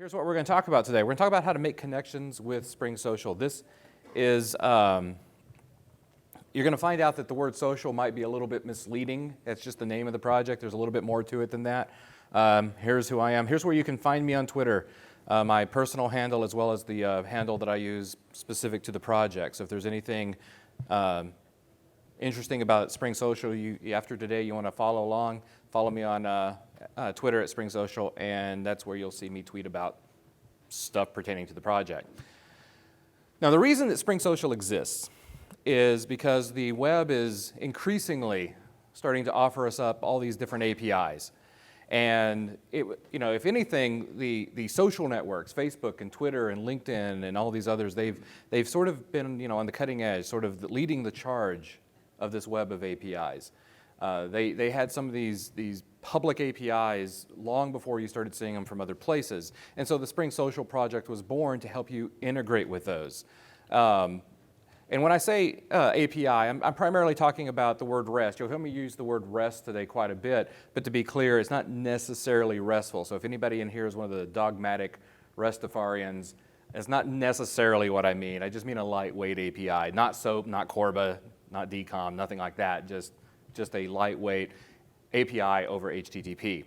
Here's what we're going to talk about today. We're going to talk about how to make connections with Spring Social. This is, you're going to find out that the word social might be a little bit misleading. It's just the name of the project. There's a little bit more to it than that. Here's who I am. Here's where you can find me on Twitter. My personal handle as well as the handle that I use specific to the project. So if there's anything interesting about Spring Social after today you want to follow along, follow me on Twitter at Spring Social, and that's where you'll see me tweet about stuff pertaining to the project. Now, the reason that Spring Social exists is because the web is increasingly starting to offer us up all these different APIs. And if anything, the social networks, Facebook and Twitter and LinkedIn and all these others, they've sort of been on the cutting edge, sort of leading the charge of this web of APIs. They had some of these public APIs long before you started seeing them from other places. And so the Spring Social project was born to help you integrate with those. And when I say API, I'm primarily talking about the word REST. You'll hear me use the word REST today quite a bit, but to be clear, it's not necessarily RESTful. So if anybody in here is one of the dogmatic Restafarians, it's not necessarily what I mean. I just mean a lightweight API, not SOAP, not Corba, not DCOM, nothing like that, just a lightweight API over HTTP.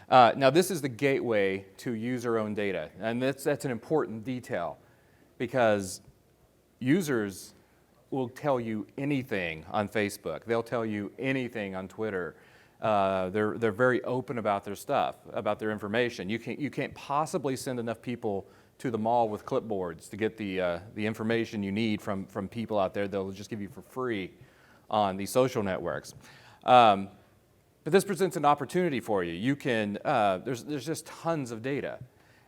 Now this is the gateway to user-owned data, and that's an important detail because users will tell you anything on Facebook. They'll tell you anything on Twitter. They're very open about their stuff, about their information. You can't possibly send enough people to the mall with clipboards to get the information you need from people out there. They'll just give you for free on these social networks. But this presents an opportunity for you. You can, there's just tons of data,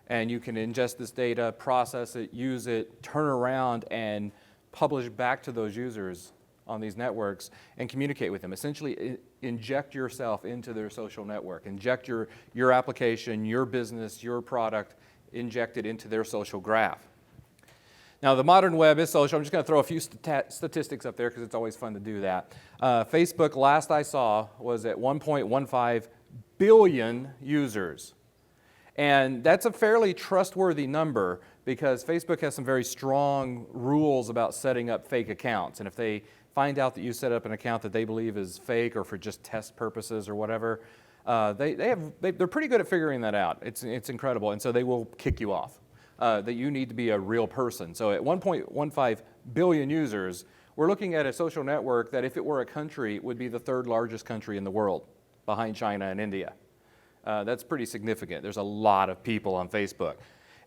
and you can ingest this data, process it, use it, turn around and publish back to those users on these networks and communicate with them. Essentially, inject yourself into their social network. Inject your application, your business, your product, inject it into their social graph. Now, the modern web is social. I'm just going to throw a few statistics up there because it's always fun to do that. Facebook, last I saw, was at 1.15 billion users. And that's a fairly trustworthy number because Facebook has some very strong rules about setting up fake accounts. And if they find out that you set up an account that they believe is fake or for just test purposes or whatever, they're pretty good at figuring that out. It's incredible. And so they will kick you off. That you need to be a real person. So at 1.15 billion users, we're looking at a social network that if it were a country would be the third largest country in the world, behind China and India. That's pretty significant. There's a lot of people on Facebook.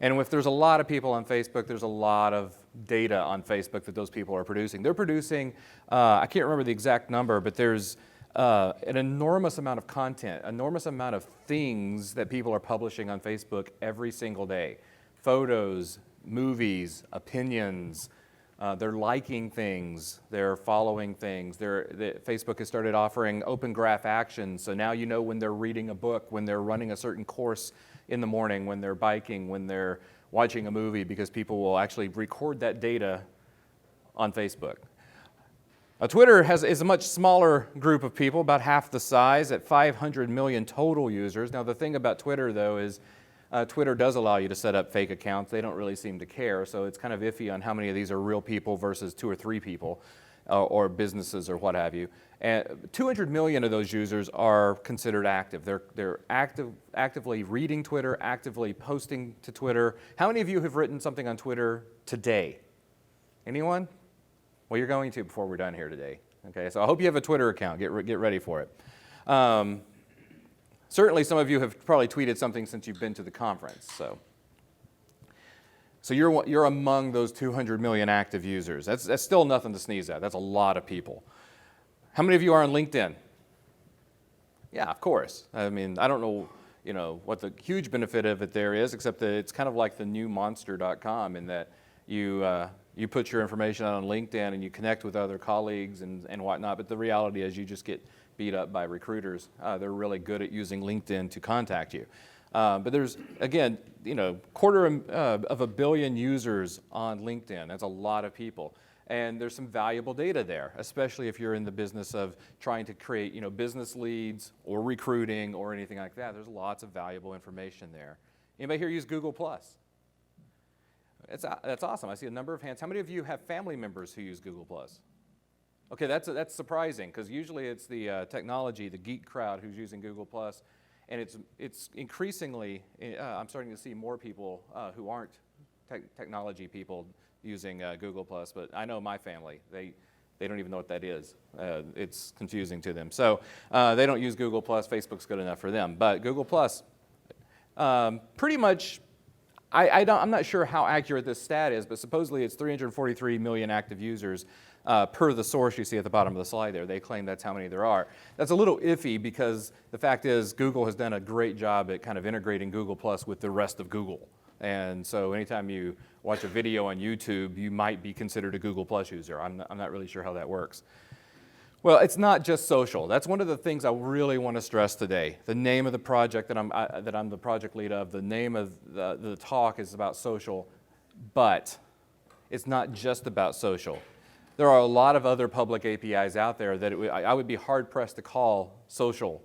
And if there's a lot of people on Facebook, there's a lot of data on Facebook that those people are producing. They're producing, I can't remember the exact number, but there's an enormous amount of content, enormous amount of things that people are publishing on Facebook every single day. Photos, movies, opinions, they're liking things, they're following things. Facebook has started offering open graph actions, so now you know when they're reading a book, when they're running a certain course in the morning, when they're biking, when they're watching a movie, because people will actually record that data on Facebook. Twitter is a much smaller group of people, about half the size, at 500 million total users. Now the thing about Twitter, though, is Twitter does allow you to set up fake accounts. They don't really seem to care, so it's kind of iffy on how many of these are real people versus 2 or 3 people or businesses or what have you. And 200 million of those users are considered active. They're actively reading Twitter, actively posting to Twitter. How many of you have written something on Twitter today? Anyone? Well, you're going to before we're done here today. Okay, so I hope you have a Twitter account. Get ready for it. Certainly, some of you have probably tweeted something since you've been to the conference. So you're among those 200 million active users. That's still nothing to sneeze at. That's a lot of people. How many of you are on LinkedIn? Yeah, of course. I mean, I don't know, what the huge benefit of it there is, except that it's kind of like the new monster.com in that you put your information out on LinkedIn and you connect with other colleagues and whatnot. But the reality is you just get beat up by recruiters. They're really good at using LinkedIn to contact you. But there's, again, 250 million users on LinkedIn. That's a lot of people. And there's some valuable data there, especially if you're in the business of trying to create, business leads or recruiting or anything like that. There's lots of valuable information there. Anybody here use Google+? That's awesome. I see a number of hands. How many of you have family members who use Google+? Okay, that's surprising, because usually it's the technology, the geek crowd who's using Google+, and it's increasingly, I'm starting to see more people who aren't technology people using Google+, but I know my family, they don't even know what that is. It's confusing to them. So they don't use Google+, Facebook's good enough for them. But Google+, pretty much, I'm not sure how accurate this stat is, but supposedly it's 343 million active users per the source you see at the bottom of the slide there. They claim that's how many there are. That's a little iffy, because the fact is Google has done a great job at kind of integrating Google+ with the rest of Google. And so anytime you watch a video on YouTube, you might be considered a Google+ user. I'm not really sure how that works. Well, it's not just social. That's one of the things I really want to stress today. The name of the project that I'm the project lead of, the name of the talk is about social, but it's not just about social. There are a lot of other public APIs out there that I would be hard-pressed to call social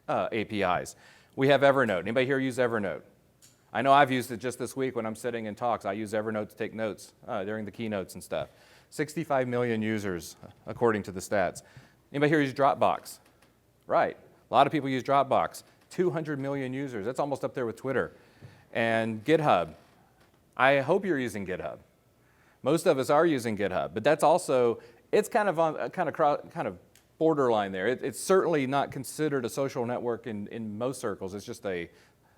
APIs. We have Evernote. Anybody here use Evernote? I know I've used it just this week when I'm sitting in talks. I use Evernote to take notes during the keynotes and stuff. 65 million users, according to the stats. Anybody here use Dropbox? Right. A lot of people use Dropbox. 200 million users. That's almost up there with Twitter. And GitHub. I hope you're using GitHub. Most of us are using GitHub, but that's also, it's kind of borderline there. It's certainly not considered a social network in most circles. It's just a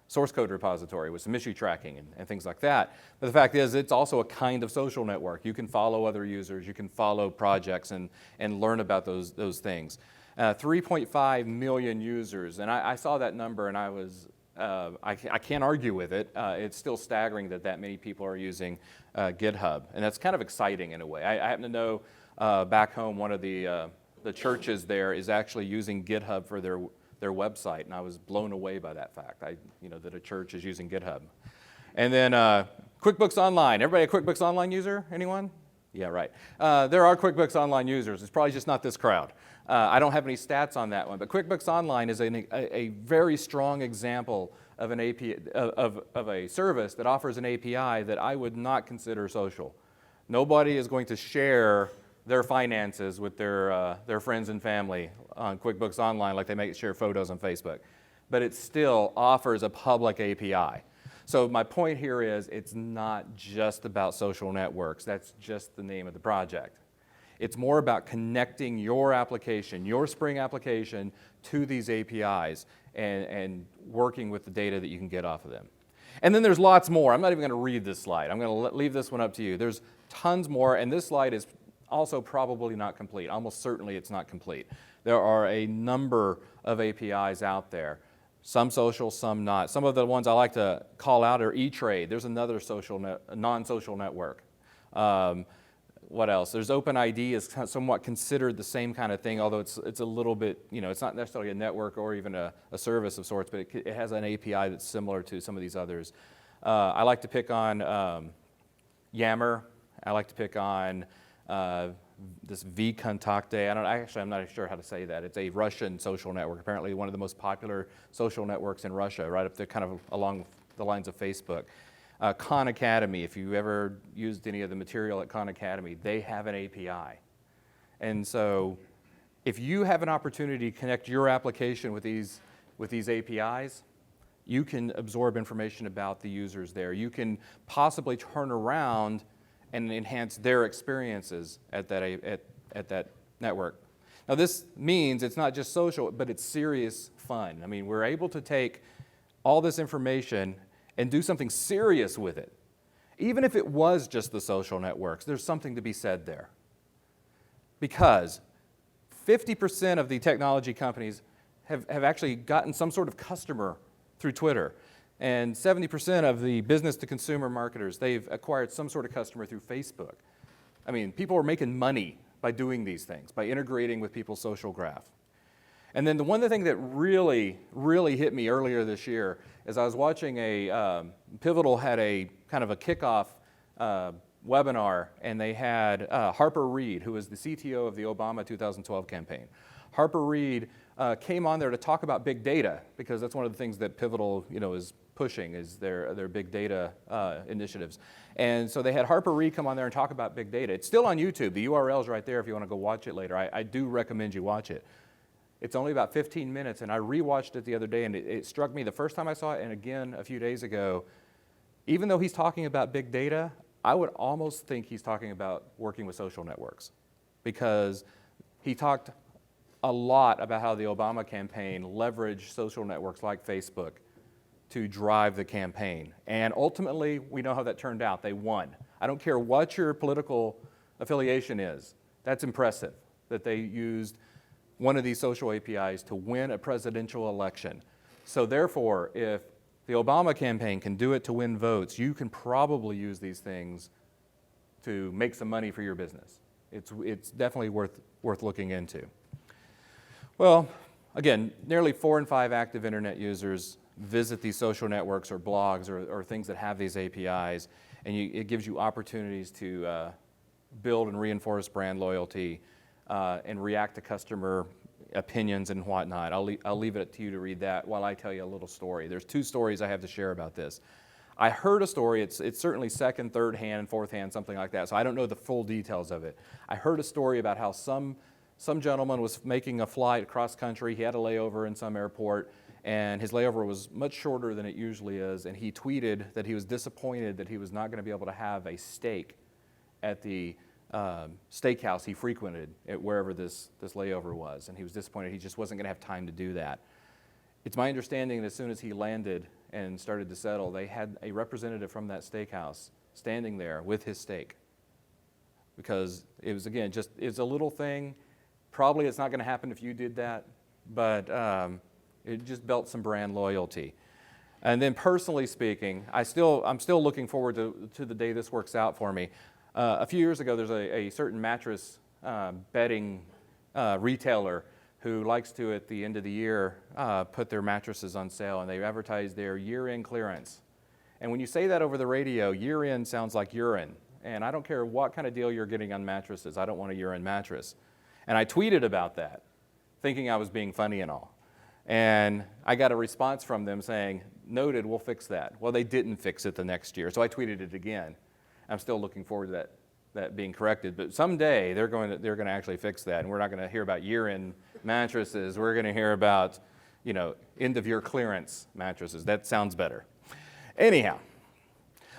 source code repository with some issue tracking and things like that. But the fact is, it's also a kind of social network. You can follow other users, you can follow projects and learn about those things. 3.5 million users, and I saw that number and I was, I can't argue with it. It's still staggering that many people are using GitHub, and that's kind of exciting in a way. I happen to know back home one of the churches there is actually using GitHub for their website, and I was blown away by that fact. That a church is using GitHub. And then QuickBooks Online. Everybody a QuickBooks Online user? Anyone? Yeah, right. There are QuickBooks Online users. It's probably just not this crowd. I don't have any stats on that one, but QuickBooks Online is a very strong example of an API, of a service that offers an API that I would not consider social. Nobody is going to share their finances with their friends and family on QuickBooks Online like they may share photos on Facebook. But it still offers a public API. So my point here is it's not just about social networks. That's just the name of the project. It's more about connecting your application, your Spring application, to these APIs and working with the data that you can get off of them. And then there's lots more. I'm not even going to read this slide. I'm going to leave this one up to you. There's tons more, and this slide is also probably not complete. Almost certainly it's not complete. There are a number of APIs out there, some social, some not. Some of the ones I like to call out are E-Trade. There's another non-social network. What else? There's OpenID is somewhat considered the same kind of thing, although it's a little bit, it's not necessarily a network or even a service of sorts, but it has an API that's similar to some of these others. I like to pick on Yammer. I like to pick on this vKontakte. I'm not sure how to say that. It's a Russian social network, apparently one of the most popular social networks in Russia, right up there kind of along the lines of Facebook. Khan Academy, if you ever used any of the material at Khan Academy, they have an API. And so if you have an opportunity to connect your application with these APIs, you can absorb information about the users there. You can possibly turn around and enhance their experiences at that network. Now this means it's not just social, but it's serious fun. I mean, we're able to take all this information and do something serious with it. Even if it was just the social networks, there's something to be said there. Because 50% of the technology companies have actually gotten some sort of customer through Twitter. And 70% of the business-to-consumer marketers, they've acquired some sort of customer through Facebook. I mean, people are making money by doing these things, by integrating with people's social graph. And then the one thing that really, really hit me earlier this year is I was watching Pivotal had a kind of a kickoff webinar, and they had Harper Reid, who was the CTO of the Obama 2012 campaign. Harper Reid came on there to talk about big data, because that's one of the things that Pivotal, is pushing, is their big data initiatives. And so they had Harper Reed come on there and talk about big data. It's still on YouTube. The URL's right there if you want to go watch it later. I do recommend you watch it. It's only about 15 minutes, and I rewatched it the other day, and it struck me the first time I saw it, and again a few days ago. Even though he's talking about big data, I would almost think he's talking about working with social networks, because he talked a lot about how the Obama campaign leveraged social networks like Facebook to drive the campaign. And ultimately, we know how that turned out. They won. I don't care what your political affiliation is. That's impressive that they used one of these social APIs to win a presidential election. So therefore, if the Obama campaign can do it to win votes, you can probably use these things to make some money for your business. It's definitely worth looking into. Well, again, nearly 4 in 5 active internet users visit these social networks or blogs or things that have these APIs, and it gives you opportunities to build and reinforce brand loyalty and react to customer opinions and whatnot. I'll leave it to you to read that while I tell you a little story. There's 2 stories I have to share about this. I heard a story, it's certainly second, third hand, fourth hand, something like that, so I don't know the full details of it. I heard a story about how some gentleman was making a flight across country. He had a layover in some airport, and his layover was much shorter than it usually is, and he tweeted that he was disappointed that he was not going to be able to have a steak at the steakhouse he frequented at wherever this layover was, and he was disappointed he just wasn't going to have time to do that. It's my understanding that as soon as he landed and started to settle, they had a representative from that steakhouse standing there with his steak, because it was, again, it's a little thing. Probably it's not going to happen if you did that, but it just built some brand loyalty. And then personally speaking, I'm still looking forward to the day this works out for me. A few years ago, there's a certain mattress bedding retailer who likes to, at the end of the year, put their mattresses on sale, and they advertise their year-end clearance. And when you say that over the radio, year-end sounds like urine. And I don't care what kind of deal you're getting on mattresses, I don't want a urine mattress. And I tweeted about that, thinking I was being funny and all. And I got a response from them saying, noted, we'll fix that. Well, they didn't fix it the next year, so I tweeted it again. I'm still looking forward to that being corrected, but someday they're going to actually fix that, and we're not going to hear about year-end mattresses. We're going to hear about, end-of-year clearance mattresses. That sounds better. Anyhow,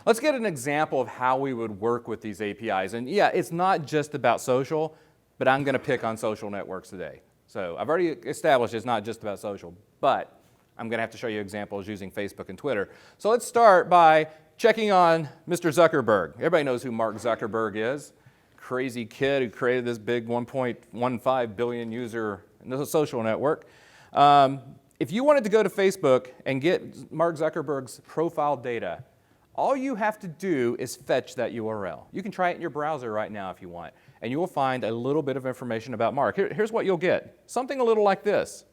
let's get an example of how we would work with these APIs. And yeah, it's not just about social, but I'm going to pick on social networks today. So I've already established it's not just about social, but I'm going to have to show you examples using Facebook and Twitter. So let's start by checking on Mr. Zuckerberg. Everybody knows who Mark Zuckerberg is. Crazy kid who created this big 1.15 billion user social network. If you wanted to go to Facebook and get Mark Zuckerberg's profile data, all you have to do is fetch that URL. You can try it in your browser right now if you want, and you will find a little bit of information about Mark. Here's what you'll get. Something a little like this.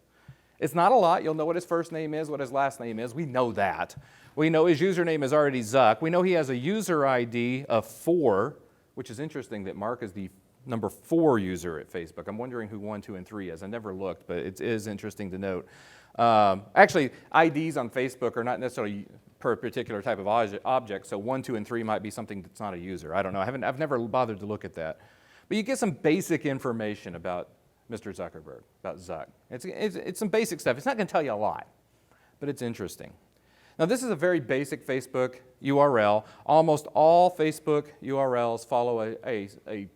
It's not a lot. You'll know what his first name is, what his last name is. We know that. We know his username is already Zuck. We know he has a user ID of 4, which is interesting that Mark is the number 4 user at Facebook. I'm wondering who 1, 2, and 3 is. I never looked, but it is interesting to note. Actually, IDs on Facebook are not necessarily per particular type of object, so 1, 2, and 3 might be something that's not a user. I don't know. I've never bothered to look at that. But you get some basic information about Mr. Zuckerberg, about Zuck. It's some basic stuff. It's not going to tell you a lot, but it's interesting. Now, this is a very basic Facebook URL. Almost all Facebook URLs follow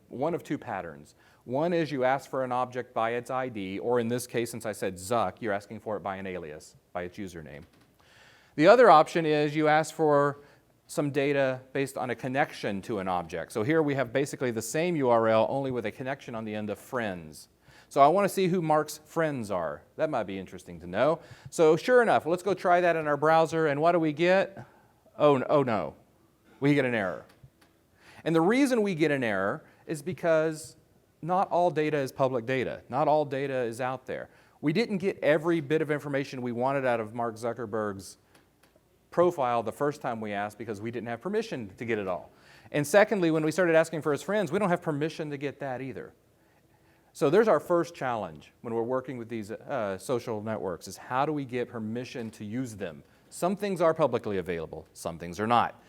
one of 2 patterns. One is you ask for an object by its ID, or in this case, since I said Zuck, you're asking for it by an alias, by its username. The other option is you ask for some data based on a connection to an object. So here we have basically the same URL, only with a connection on the end of friends. So I want to see who Mark's friends are. That might be interesting to know. So sure enough, let's go try that in our browser, and what do we get? Oh no, we get an error. And the reason we get an error is because not all data is public data. Not all data is out there. We didn't get every bit of information we wanted out of Mark Zuckerberg's profile the first time we asked because we didn't have permission to get it all. And secondly, when we started asking for his friends, we don't have permission to get that either. So there's our first challenge when we're working with these social networks, is how do we get permission to use them? Some things are publicly available, some things are not.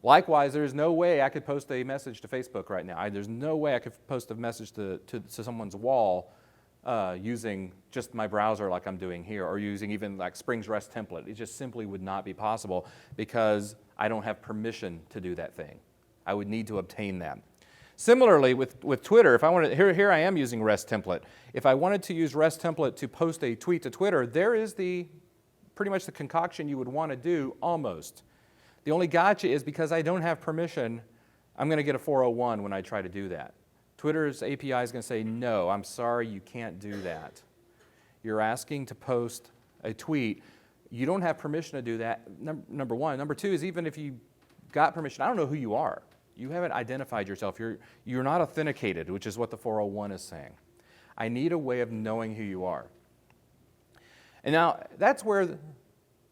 Likewise, there's no way I could post a message to Facebook right now. There's no way I could post a message to someone's wall using just my browser like I'm doing here, or using even like Spring's REST template. It just simply would not be possible because I don't have permission to do that thing. I would need to obtain that. Similarly, with Twitter, if I wanted, here I am using REST template. If I wanted to use REST template to post a tweet to Twitter, there is pretty much the concoction you would want to do almost. The only gotcha is because I don't have permission, I'm going to get a 401 when I try to do that. Twitter's API is going to say, no, I'm sorry, you can't do that. You're asking to post a tweet. You don't have permission to do that, number one. Number two is even if you got permission, I don't know who you are. You haven't identified yourself. You're not authenticated, which is what the 401 is saying. I need a way of knowing who you are. And now that's where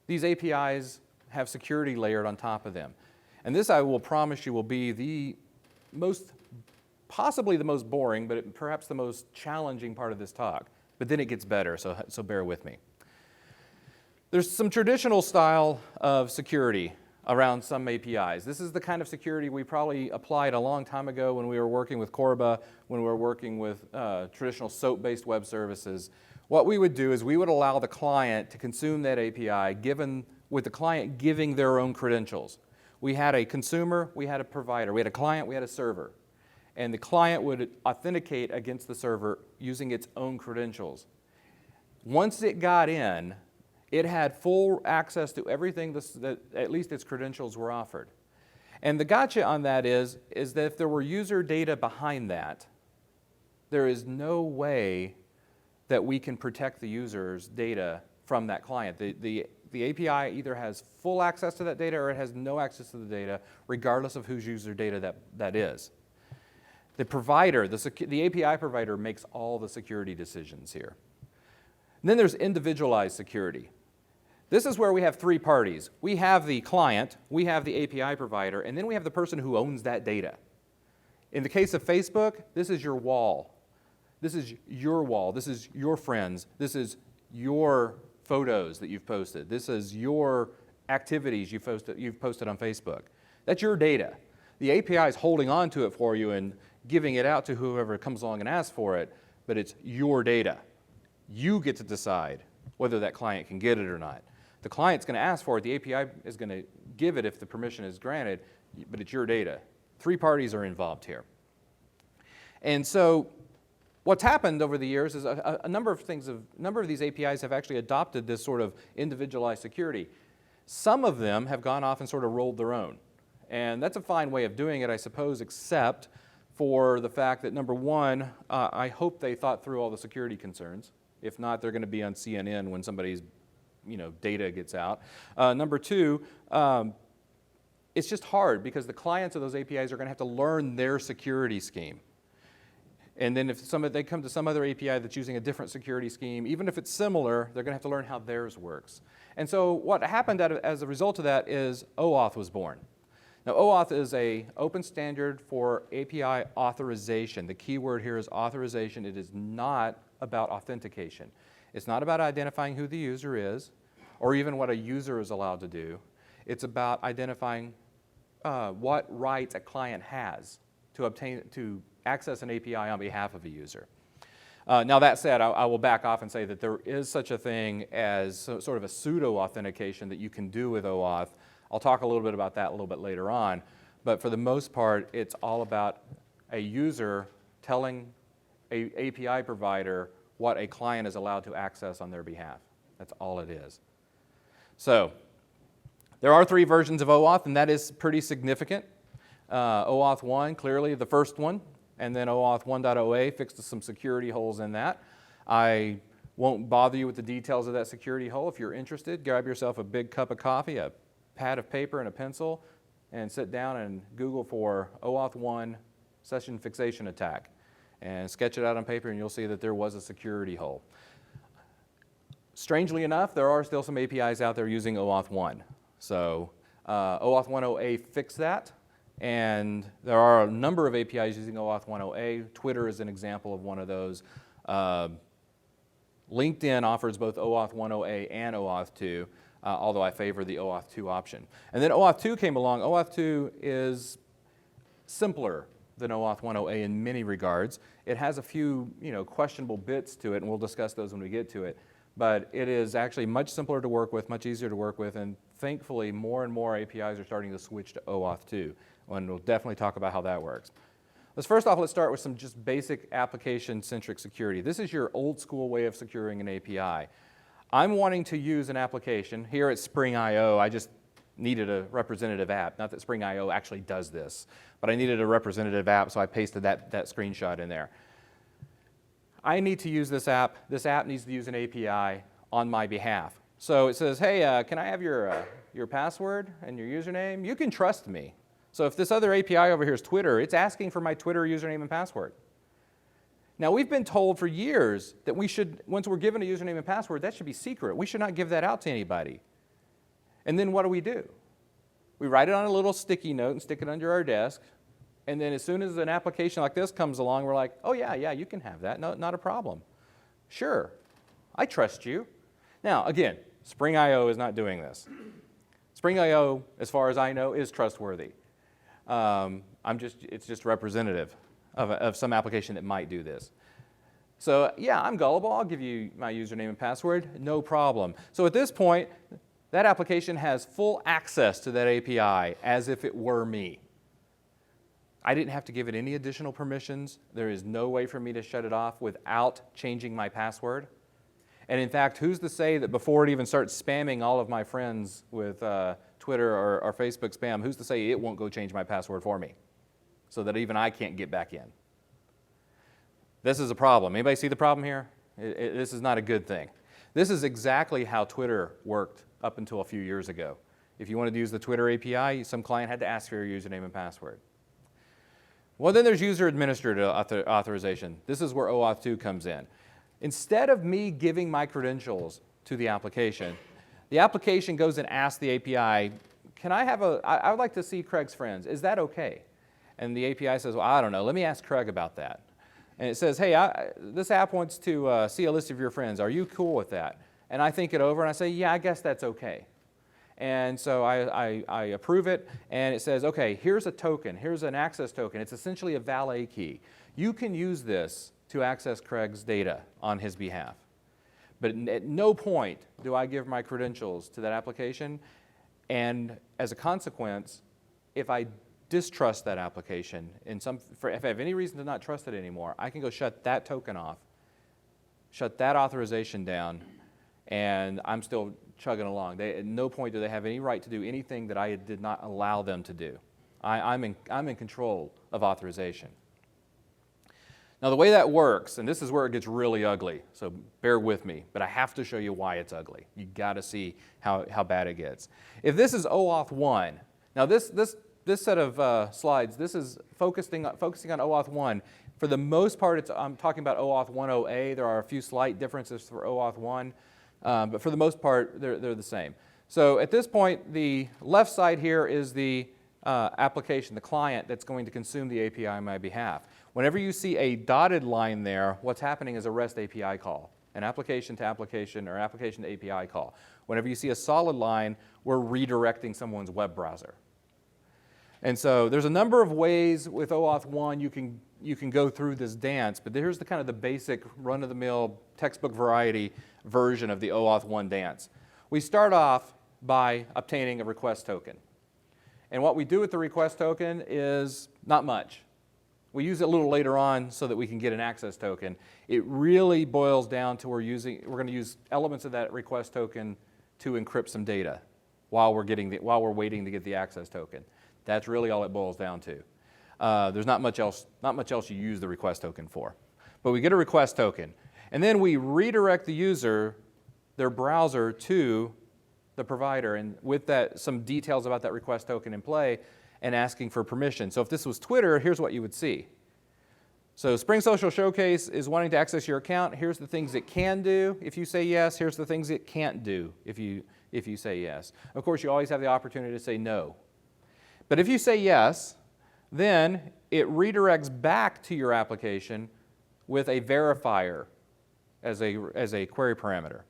these APIs have security layered on top of them. And this, I will promise you, will be possibly the most boring, but perhaps the most challenging part of this talk. But then it gets better, so bear with me. There's some traditional style of security around some APIs. This is the kind of security we probably applied a long time ago when we were working with Corba, when we were working with traditional SOAP-based web services. What we would do is we would allow the client to consume that API with the client giving their own credentials. We had a consumer, we had a provider, we had a client, we had a server. And the client would authenticate against the server using its own credentials. Once it got in, it had full access to everything that at least its credentials were offered. And the gotcha on that is that if there were user data behind that, there is no way that we can protect the user's data from that client. The API either has full access to that data or it has no access to the data, regardless of whose user data that is. The provider, the API provider, makes all the security decisions here. And then there's individualized security. This is where we have three parties. We have the client, we have the API provider, and then we have the person who owns that data. In the case of Facebook, this is your wall. This is your wall. This is your friends. This is your photos that you've posted. This is your activities you've posted on Facebook. That's your data. The API is holding on to it for you and giving it out to whoever comes along and asks for it, but it's your data. You get to decide whether that client can get it or not. The client's going to ask for it. The API is going to give it if the permission is granted, but it's your data. Three parties are involved here. And so what's happened over the years is a number of these APIs have actually adopted this sort of individualized security. Some of them have gone off and sort of rolled their own. And that's a fine way of doing it, I suppose, except for the fact that, number one, I hope they thought through all the security concerns. If not, they're going to be on CNN when somebody's data gets out. Number two, it's just hard because the clients of those APIs are going to have to learn their security scheme. And then if they come to some other API that's using a different security scheme, even if it's similar, they're going to have to learn how theirs works. And so what happened as a result of that is OAuth was born. Now, OAuth is an open standard for API authorization. The key word here is authorization. It is not about authentication. It's not about identifying who the user is or even what a user is allowed to do. It's about identifying what rights a client has to access an API on behalf of a user. Now that said, I will back off and say that there is such a thing as sort of a pseudo-authentication that you can do with OAuth. I'll talk a little bit about that a little bit later on, but for the most part, it's all about a user telling an API provider what a client is allowed to access on their behalf. That's all it is. So there are three versions of OAuth, and that is pretty significant. OAuth 1, clearly the first one, and then OAuth 1.0a fixed some security holes in that. I won't bother you with the details of that security hole. If you're interested, grab yourself a big cup of coffee, a pad of paper and a pencil, and sit down and Google for OAuth 1 session fixation attack and sketch it out on paper, and you'll see that there was a security hole. Strangely enough, there are still some APIs out there using OAuth 1. So OAuth 1.0a fixed that, And there are a number of APIs using OAuth 1.0a. Twitter is an example of one of those. LinkedIn offers both OAuth 1.0a and OAuth 2, although I favor the OAuth 2 option. And then OAuth 2 came along. OAuth 2 is simpler than OAuth 1.0a in many regards. It has a few questionable bits to it, and we'll discuss those when we get to it. But it is actually much simpler to work with, much easier to work with, and thankfully more and more APIs are starting to switch to OAuth 2. And we'll definitely talk about how that works. Let's start with some just basic application-centric security. This is your old school way of securing an API. I'm wanting to use an application. Here at Spring.io, I just needed a representative app. Not that Spring.io actually does this, but I needed a representative app, so I pasted that screenshot in there. I need to use this app. This app needs to use an API on my behalf. So it says, hey, can I have your password and your username? You can trust me. So if this other API over here is Twitter, it's asking for my Twitter username and password. Now, we've been told for years that we should, once we're given a username and password, that should be secret. We should not give that out to anybody. And then what do? We write it on a little sticky note and stick it under our desk. And then as soon as an application like this comes along, we're like, oh, yeah, you can have that. No, not a problem. Sure, I trust you. Now, again, Spring.io is not doing this. Spring.io, as far as I know, is trustworthy. It's just representative of some application that might do this. So yeah, I'm gullible. I'll give you my username and password. No problem. So at this point, that application has full access to that API as if it were me. I didn't have to give it any additional permissions. There is no way for me to shut it off without changing my password. And in fact, who's to say that before it even starts spamming all of my friends with Twitter or Facebook spam, who's to say it won't go change my password for me so that even I can't get back in? This is a problem. Anybody see the problem here? This is not a good thing. This is exactly how Twitter worked up until a few years ago. If you wanted to use the Twitter API, some client had to ask for your username and password. Well, then there's user-administered authorization. This is where OAuth 2 comes in. Instead of me giving my credentials to the application goes and asks the API, I would like to see Craig's friends. Is that okay? And the API says, well, I don't know. Let me ask Craig about that. And it says, hey, this app wants to see a list of your friends. Are you cool with that? And I think it over and I say, yeah, I guess that's okay. And so I approve it, and it says, okay, here's a token. Here's an access token. It's essentially a valet key. You can use this to access Craig's data on his behalf. But at no point do I give my credentials to that application. And as a consequence, if I distrust that application, if I have any reason to not trust it anymore, I can go shut that token off, shut that authorization down, and I'm still chugging along. At no point do they have any right to do anything that I did not allow them to do. I'm in control of authorization. Now the way that works, and this is where it gets really ugly, so bear with me, but I have to show you why it's ugly. You got to see how bad it gets. If this is OAuth 1, now this set of slides, this is focusing on OAuth 1. For the most part, I'm talking about OAuth 1.0a. There are a few slight differences for OAuth 1, but for the most part, they're the same. So at this point, the left side here is the application, the client that's going to consume the API on my behalf. Whenever you see a dotted line there, what's happening is a REST API call, an application to application or application to API call. Whenever you see a solid line, we're redirecting someone's web browser. And so there's a number of ways with OAuth 1 you can go through this dance, but here's the kind of the basic run-of-the-mill textbook variety version of the OAuth 1 dance. We start off by obtaining a request token. And what we do with the request token is not much. We use it a little later on so that we can get an access token. It really boils down to we're going to use elements of that request token to encrypt some data while we're waiting to get the access token. That's really all it boils down to. There's not much else you use the request token for. But we get a request token, and then we redirect the user, their browser, to the provider, and with that, some details about that request token in play, and asking for permission. So if this was Twitter, here's what you would see. So Spring Social Showcase is wanting to access your account. Here's the things it can do if you say yes. Here's the things it can't do if you say yes. Of course, you always have the opportunity to say no. But if you say yes, Then it redirects back to your application with a verifier as a query parameter.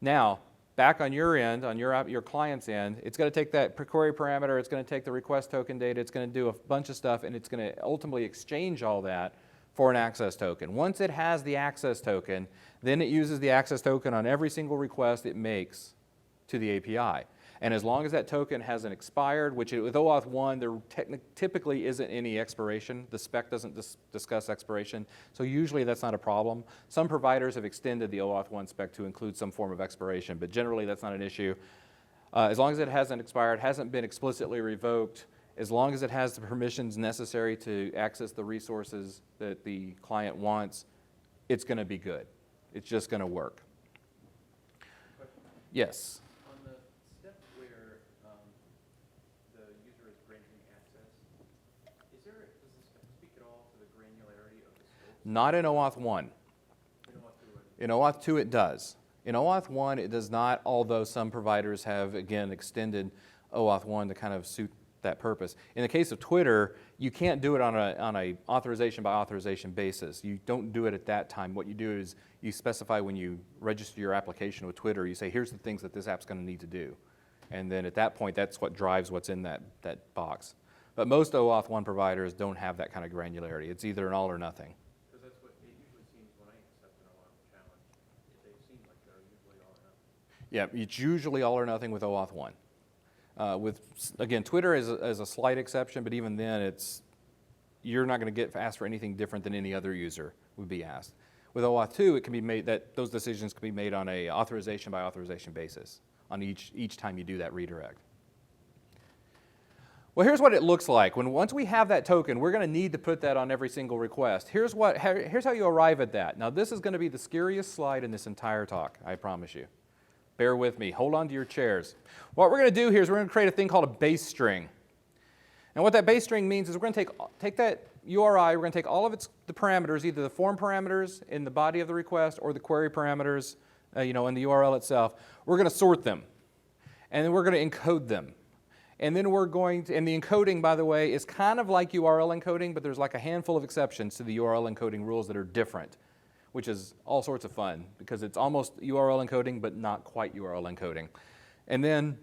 Now, back on your end, on your client's end, it's going to take that query parameter, it's going to take the request token data, it's going to do a bunch of stuff, and it's going to ultimately exchange all that for an access token. Once it has the access token, then it uses the access token on every single request it makes to the API. And as long as that token hasn't expired, which with OAuth 1, there typically isn't any expiration. The spec doesn't discuss expiration, so usually that's not a problem. Some providers have extended the OAuth 1 spec to include some form of expiration, but generally that's not an issue. As long as it hasn't expired, hasn't been explicitly revoked, as long as it has the permissions necessary to access the resources that the client wants, it's going to be good. It's just going to work. Yes? Not in OAuth 1. In OAuth 2 it does. In OAuth 1 it does not, although some providers have, again, extended OAuth 1 to kind of suit that purpose. In the case of Twitter, you can't do it on a authorization by authorization basis. You don't do it at that time. What you do is you specify when you register your application with Twitter, you say, here's the things that this app's going to need to do. And then at that point, that's what drives what's in that box. But most OAuth 1 providers don't have that kind of granularity. It's either an all or nothing. Yeah, it's usually all or nothing with OAuth 1. Again, Twitter is a slight exception, but even then, you're not going to get asked for anything different than any other user would be asked. With OAuth 2, it can be made that those decisions can be made on a authorization by authorization basis on each time you do that redirect. Well, here's what it looks like. Once we have that token, we're going to need to put that on every single request. Here's how you arrive at that. Now, this is going to be the scariest slide in this entire talk, I promise you. Bear with me. Hold on to your chairs. What we're going to do here is we're going to create a thing called a base string. And what that base string means is we're going to take that URI, we're going to take all of the parameters, either the form parameters in the body of the request or the query parameters in the URL itself. We're going to sort them. And then we're going to encode them. And then we're going to, and the encoding, by the way, is kind of like URL encoding, but there's like a handful of exceptions to the URL encoding rules that are different, which is all sorts of fun because it's almost URL encoding, but not quite URL encoding. And then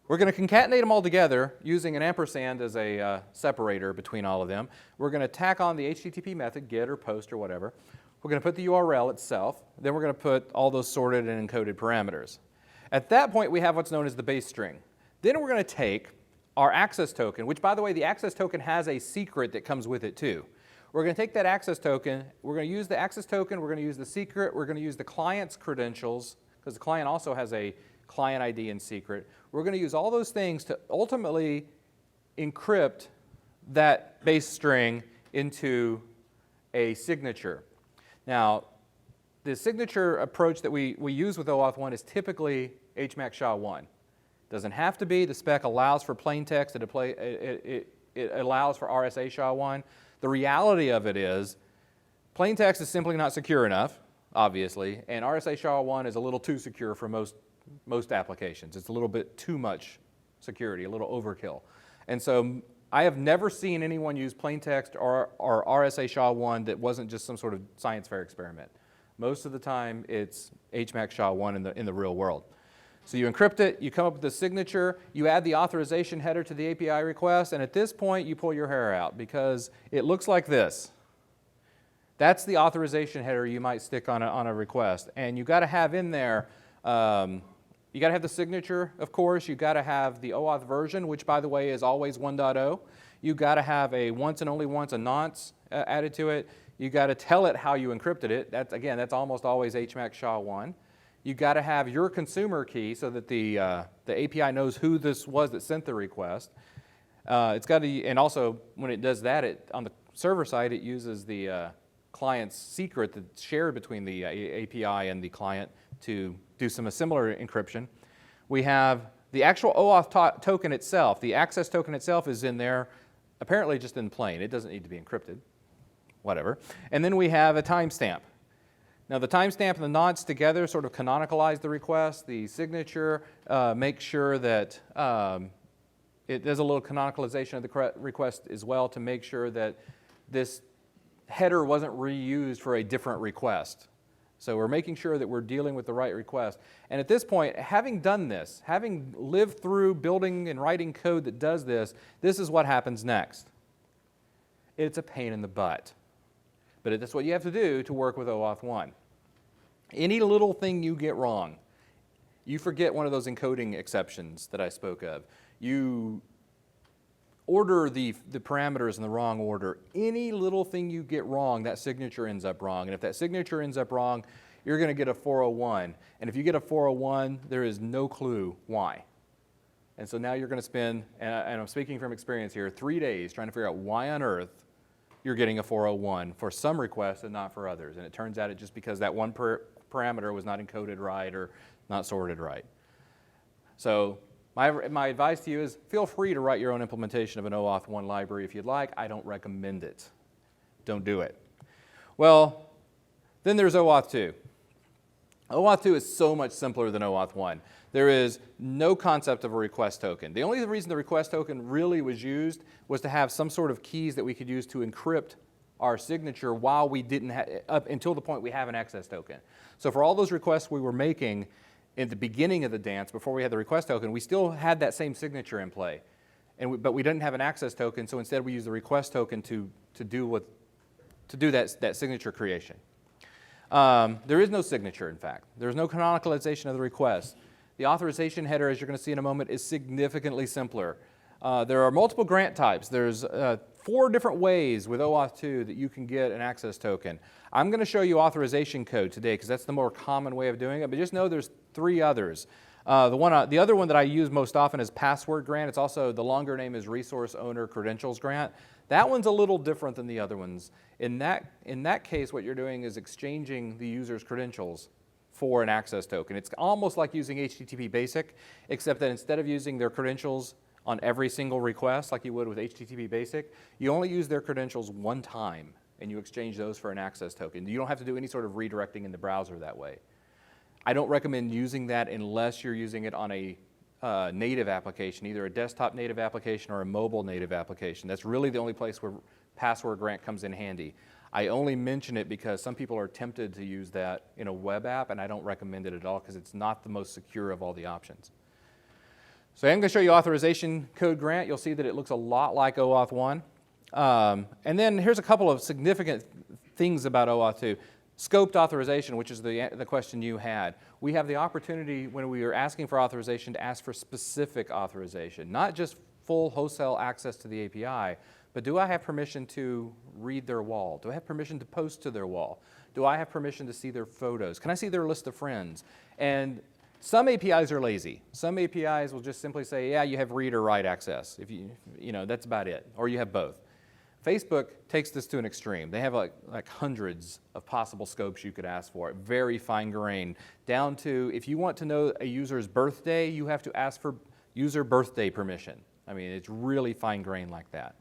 we're going to concatenate them all together using an ampersand as a separator between all of them. We're going to tack on the HTTP method, get or post or whatever. We're going to put the URL itself. Then we're going to put all those sorted and encoded parameters. At that point, we have what's known as the base string. Then we're going to take our access token, which, by the way, the access token has a secret that comes with it, too. We're going to take that access token, we're going to use the access token, we're going to use the secret, we're going to use the client's credentials, because the client also has a client ID and secret. We're going to use all those things to ultimately encrypt that base string into a signature. Now, the signature approach that we use with OAuth 1 is typically HMAC SHA-1. Doesn't have to be. The spec allows for plain text. It allows for RSA SHA-1. The reality of it is plain text is simply not secure enough, obviously, and RSA SHA-1 is a little too secure for most applications. It's a little bit too much security, a little overkill. And so I have never seen anyone use plain text or RSA SHA-1 that wasn't just some sort of science fair experiment. Most of the time, it's HMAC SHA-1 in the real world. So you encrypt it, you come up with the signature, you add the authorization header to the API request, and at this point, you pull your hair out because it looks like this. That's the authorization header you might stick on a request. And you've got to have in there, you got to have the signature, of course. You've got to have the OAuth version, which, by the way, is always 1.0. You've got to have a once and only once a nonce added to it. You've got to tell it how you encrypted it. That's almost always HMAC SHA-1. You've got to have your consumer key so that the API knows who this was that sent the request. It's got to, and also when it does that, on the server side, it uses the client's secret that's shared between the API and the client to do some similar encryption. We have the actual OAuth token itself. The access token itself is in there, apparently just in plain. It doesn't need to be encrypted, whatever. And then we have a timestamp. Now, the timestamp and the nonce together sort of canonicalize the request. The signature makes sure that It does a little canonicalization of the request as well to make sure that this header wasn't reused for a different request. So we're making sure that we're dealing with the right request. And at this point, having done this, having lived through building and writing code that does this, this is what happens next. It's a pain in the butt. But that's what you have to do to work with OAuth 1. Any little thing you get wrong, you forget one of those encoding exceptions that I spoke of. You order the parameters in the wrong order. Any little thing you get wrong, that signature ends up wrong. And if that signature ends up wrong, you're going to get a 401. And if you get a 401, there is no clue why. And so now you're going to spend, and I'm speaking from experience here, 3 days trying to figure out why on earth you're getting a 401 for some requests and not for others. And it turns out it's just because that one parameter was not encoded right or not sorted right. So my advice to you is feel free to write your own implementation of an OAuth 1 library if you'd like. I don't recommend it. Don't do it. Well, then there's OAuth 2. OAuth 2 is so much simpler than OAuth 1. There is no concept of a request token. The only reason the request token really was used was to have some sort of keys that we could use to encrypt our signature while we didn't up until the point we have an access token. So for all those requests we were making at the beginning of the dance, before we had the request token, we still had that same signature in play. But we didn't have an access token, so instead we used the request token to do that signature creation. There is no signature, in fact. There's no canonicalization of the request. The authorization header, as you're going to see in a moment, is significantly simpler. There are multiple grant types. There's 4 different ways with OAuth 2 that you can get an access token. I'm going to show you authorization code today because that's the more common way of doing it, but just know there's 3 others. The other one that I use most often is password grant. It's also, the longer name is resource owner credentials grant. That one's a little different than the other ones. In that case, what you're doing is exchanging the user's credentials for an access token. It's almost like using HTTP basic, except that instead of using their credentials on every single request like you would with HTTP basic, you only use their credentials one time and you exchange those for an access token. You don't have to do any sort of redirecting in the browser that way. I don't recommend using that unless you're using it on a native application, either a desktop native application or a mobile native application. That's really the only place where password grant comes in handy. I only mention it because some people are tempted to use that in a web app, and I don't recommend it at all because it's not the most secure of all the options. So I'm going to show you authorization code grant. You'll see that it looks a lot like OAuth 1. And then here's a couple of significant things about OAuth 2. Scoped authorization, which is the question you had. We have the opportunity when we are asking for authorization to ask for specific authorization, not just full wholesale access to the API, but do I have permission to read their wall? Do I have permission to post to their wall? Do I have permission to see their photos? Can I see their list of friends? And some APIs are lazy. Some APIs will just simply say, yeah, you have read or write access. If you that's about it. Or you have both. Facebook takes this to an extreme. They have like hundreds of possible scopes you could ask for, very fine-grained, down to if you want to know a user's birthday, you have to ask for user birthday permission. I mean, it's really fine-grained like that.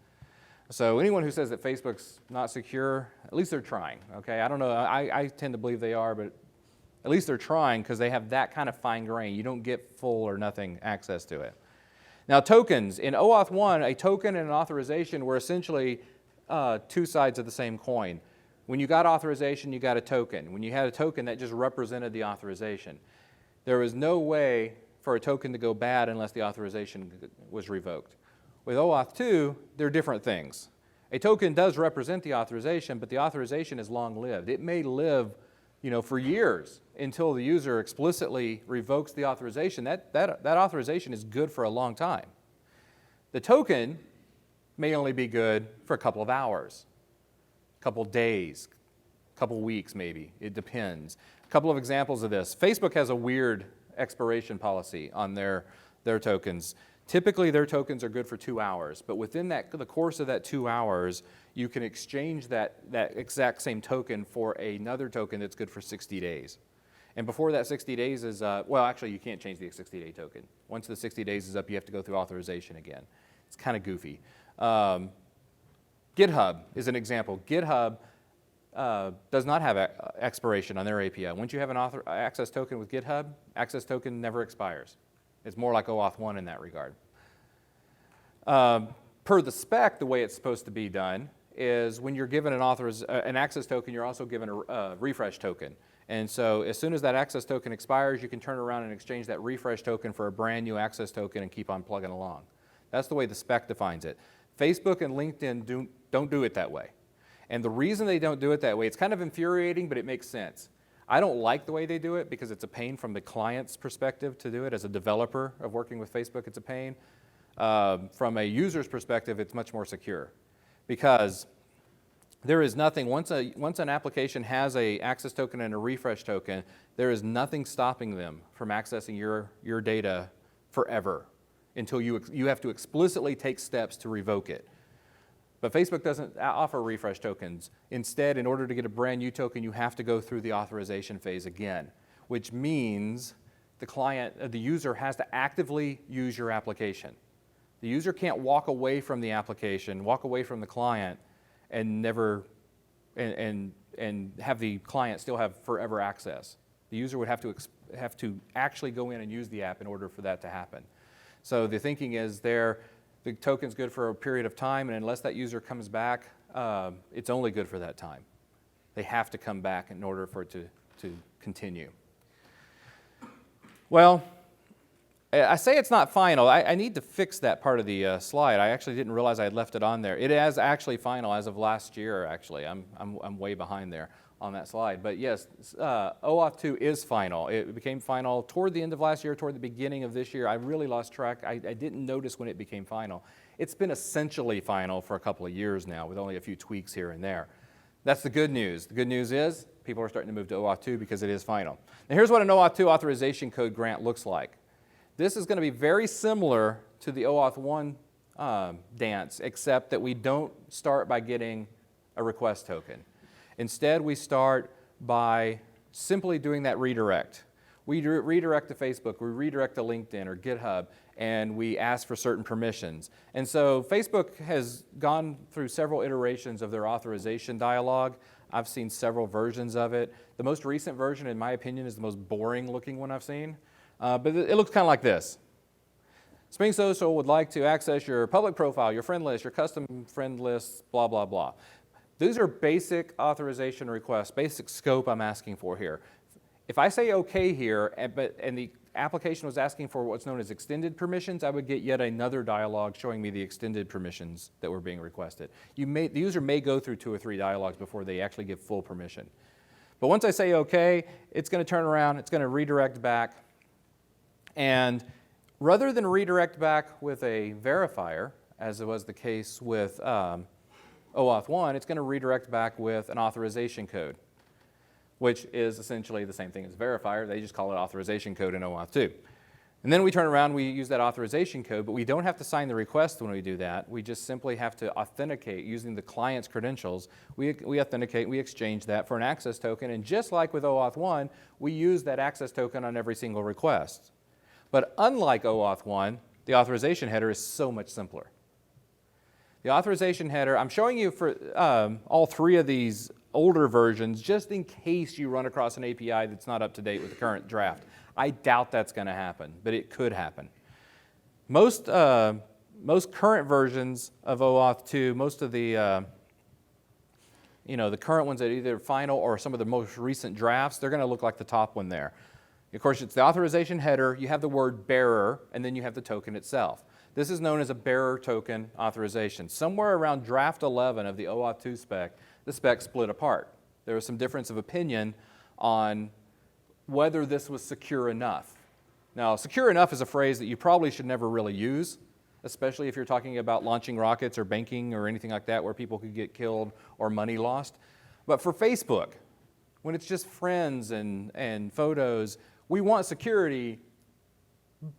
So anyone who says that Facebook's not secure, at least they're trying, okay? I don't know, I tend to believe they are, but at least they're trying because they have that kind of fine grain. You don't get full or nothing access to it. Now tokens, in OAuth 1, a token and an authorization were essentially 2 sides of the same coin. When you got authorization, you got a token. When you had a token, that just represented the authorization. There was no way for a token to go bad unless the authorization was revoked. With OAuth 2, they're different things. A token does represent the authorization, but the authorization is long-lived. It may live for years until the user explicitly revokes the authorization. That authorization is good for a long time. The token may only be good for a couple of hours, a couple of days, a couple of weeks maybe. It depends. A couple of examples of this. Facebook has a weird expiration policy on their tokens. Typically, their tokens are good for 2 hours, but within the course of that 2 hours, you can exchange that exact same token for another token that's good for 60 days. And before that 60 days is, well, actually, you can't change the 60-day token. Once the 60 days is up, you have to go through authorization again. It's kind of goofy. GitHub is an example. GitHub does not have expiration on their API. Once you have an access token with GitHub, access token never expires. It's more like OAuth 1 in that regard. Per the spec, the way it's supposed to be done is when you're given an access token, you're also given a refresh token. And so as soon as that access token expires, you can turn around and exchange that refresh token for a brand new access token and keep on plugging along. That's the way the spec defines it. Facebook and LinkedIn don't do it that way. And the reason they don't do it that way, it's kind of infuriating, but it makes sense. I don't like the way they do it because it's a pain from the client's perspective to do it. As a developer of working with Facebook, it's a pain. From a user's perspective, it's much more secure because there is nothing, once an application has an access token and a refresh token, there is nothing stopping them from accessing your data forever until you have to explicitly take steps to revoke it. But Facebook doesn't offer refresh tokens. Instead, in order to get a brand new token, you have to go through the authorization phase again, which means the user has to actively use your application. The user can't walk away from the application, walk away from the client, and have the client still have forever access. The user would have to actually go in and use the app in order for that to happen. So the thinking is the token's good for a period of time, and unless that user comes back, it's only good for that time. They have to come back in order for it to continue. Well, I say it's not final. I need to fix that part of the slide. I actually didn't realize I had left it on there. It is actually final as of last year, actually. I'm way behind there on that slide. But yes, OAuth 2 is final. It became final toward the end of last year, toward the beginning of this year. I really lost track. I didn't notice when it became final. It's been essentially final for a couple of years now with only a few tweaks here and there. That's the good news. The good news is people are starting to move to OAuth 2 because it is final. Now here's what an OAuth 2 authorization code grant looks like. This is going to be very similar to the OAuth 1 dance, except that we don't start by getting a request token. Instead, we start by simply doing that redirect. We redirect to Facebook, we redirect to LinkedIn or GitHub, and we ask for certain permissions. And so Facebook has gone through several iterations of their authorization dialog. I've seen several versions of it. The most recent version, in my opinion, is the most boring looking one I've seen. But it looks kind of like this. Spring Social would like to access your public profile, your friend list, your custom friend list, blah, blah, blah. These are basic authorization requests, basic scope I'm asking for here. If I say OK here, and the application was asking for what's known as extended permissions, I would get yet another dialog showing me the extended permissions that were being requested. The user may go through 2 or 3 dialogs before they actually give full permission. But once I say OK, it's going to turn around, it's going to redirect back. And rather than redirect back with a verifier, as was the case with OAuth 1, it's going to redirect back with an authorization code, which is essentially the same thing as verifier. They just call it authorization code in OAuth 2. And then we turn around, we use that authorization code, but we don't have to sign the request when we do that. We just simply have to authenticate using the client's credentials. We authenticate, we exchange that for an access token, and just like with OAuth 1, we use that access token on every single request. But unlike OAuth 1, the authorization header is so much simpler. The authorization header, I'm showing you for all 3 of these older versions just in case you run across an API that's not up to date with the current draft. I doubt that's going to happen, but it could happen. Most current versions of OAuth 2, most of the the current ones that are either final or some of the most recent drafts, they're going to look like the top one there. Of course, it's the authorization header, you have the word bearer, and then you have the token itself. This is known as a bearer token authorization. Somewhere around draft 11 of the OAuth 2 spec, the spec split apart. There was some difference of opinion on whether this was secure enough. Now, secure enough is a phrase that you probably should never really use, especially if you're talking about launching rockets or banking or anything like that where people could get killed or money lost. But for Facebook, when it's just friends and photos, we want security,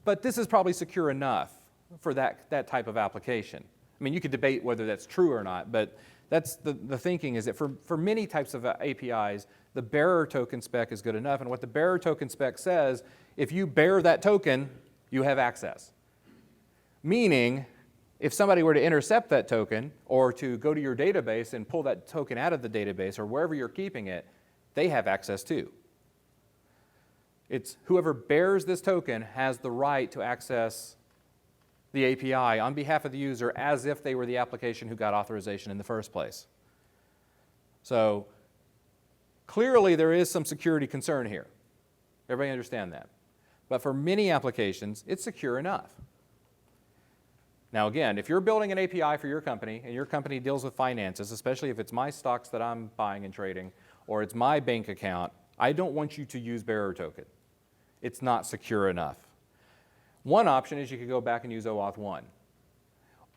but this is probably secure enough for that type of application. I mean, you could debate whether that's true or not, but that's the thinking is that for many types of APIs, the bearer token spec is good enough. And what the bearer token spec says, if you bear that token, you have access. Meaning, if somebody were to intercept that token or to go to your database and pull that token out of the database or wherever you're keeping it, they have access too. It's whoever bears this token has the right to access the API on behalf of the user as if they were the application who got authorization in the first place. So clearly there is some security concern here. Everybody understand that? But for many applications, it's secure enough. Now again, if you're building an API for your company and your company deals with finances, especially if it's my stocks that I'm buying and trading or it's my bank account, I don't want you to use bearer token. It's not secure enough. One option is you could go back and use OAuth 1.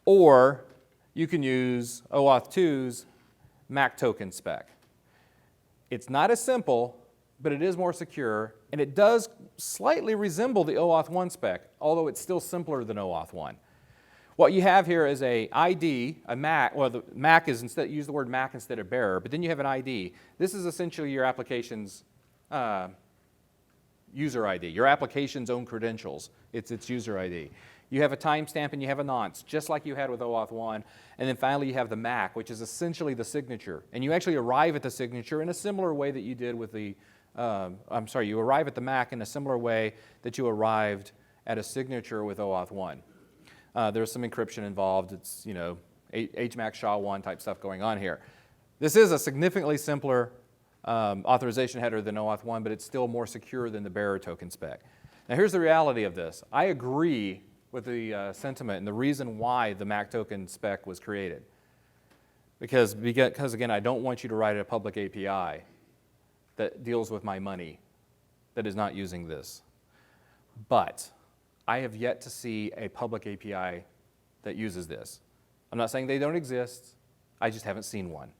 Or you can use OAuth 2's MAC token spec. It's not as simple, but it is more secure, and it does slightly resemble the OAuth 1 spec, although it's still simpler than OAuth 1. What you have here is a ID, a MAC, well the MAC is instead, use the word MAC instead of bearer, but then you have an ID. This is essentially your application's user ID, your application's own credentials. It's its user ID. You have a timestamp and you have a nonce, just like you had with OAuth 1. And then finally you have the MAC, which is essentially the signature. And you actually arrive at the signature in a similar way that you did with the, you arrive at the MAC in a similar way that you arrived at a signature with OAuth 1. There's some encryption involved. It's, you know, HMAC SHA-1 type stuff going on here. This is a significantly simpler authorization header than OAuth 1, but it's still more secure than the bearer token spec. Now here's the reality of this. I agree with the sentiment and the reason why the MAC token spec was created. Because again, I don't want you to write a public API that deals with my money that is not using this. But I have yet to see a public API that uses this. I'm not saying they don't exist, I just haven't seen one.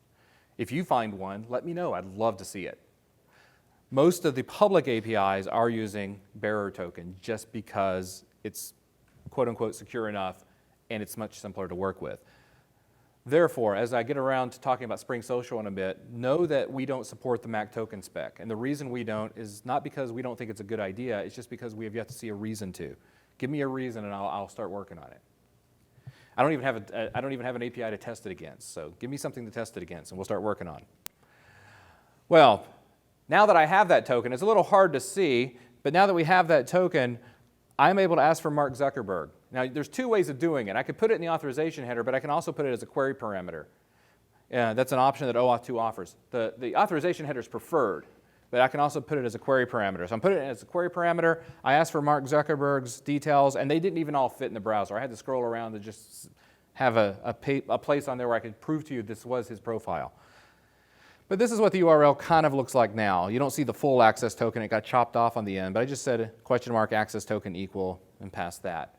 If you find one, let me know. I'd love to see it. Most of the public APIs are using bearer token just because it's quote-unquote secure enough and it's much simpler to work with. Therefore, as I get around to talking about Spring Social in a bit, know that we don't support the MAC token spec. And the reason we don't is not because we don't think it's a good idea, it's just because we have yet to see a reason to. Give me a reason and I'll start working on it. I don't even have an API to test it against, so give me something to test it against and we'll start working on. Well, now that I have that token, it's a little hard to see, but now that we have that token, I'm able to ask for Mark Zuckerberg. Now, there's two ways of doing it. I could put it in the authorization header, but I can also put it as a query parameter. That's an option that OAuth 2 offers. The authorization header is preferred, but I can also put it as a query parameter. So I'm putting it as a query parameter. I asked for Mark Zuckerberg's details, and they didn't even all fit in the browser. I had to scroll around to just have a place on there where I could prove to you this was his profile. But this is what the URL kind of looks like now. You don't see the full access token. It got chopped off on the end, but I just said question mark access token equal and passed that.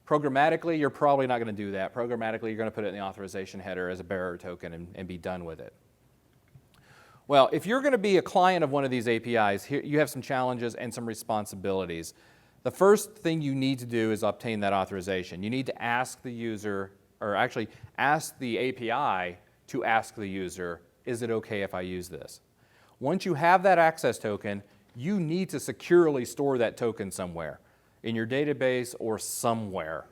Programmatically, you're probably not going to do that. Programmatically, you're going to put it in the authorization header as a bearer token and be done with it. Well, if you're going to be a client of one of these APIs, here you have some challenges and some responsibilities. The first thing you need to do is obtain that authorization. You need to ask the user, or actually ask the API to ask the user, is it okay if I use this? Once you have that access token, you need to securely store that token somewhere, in your database or somewhere.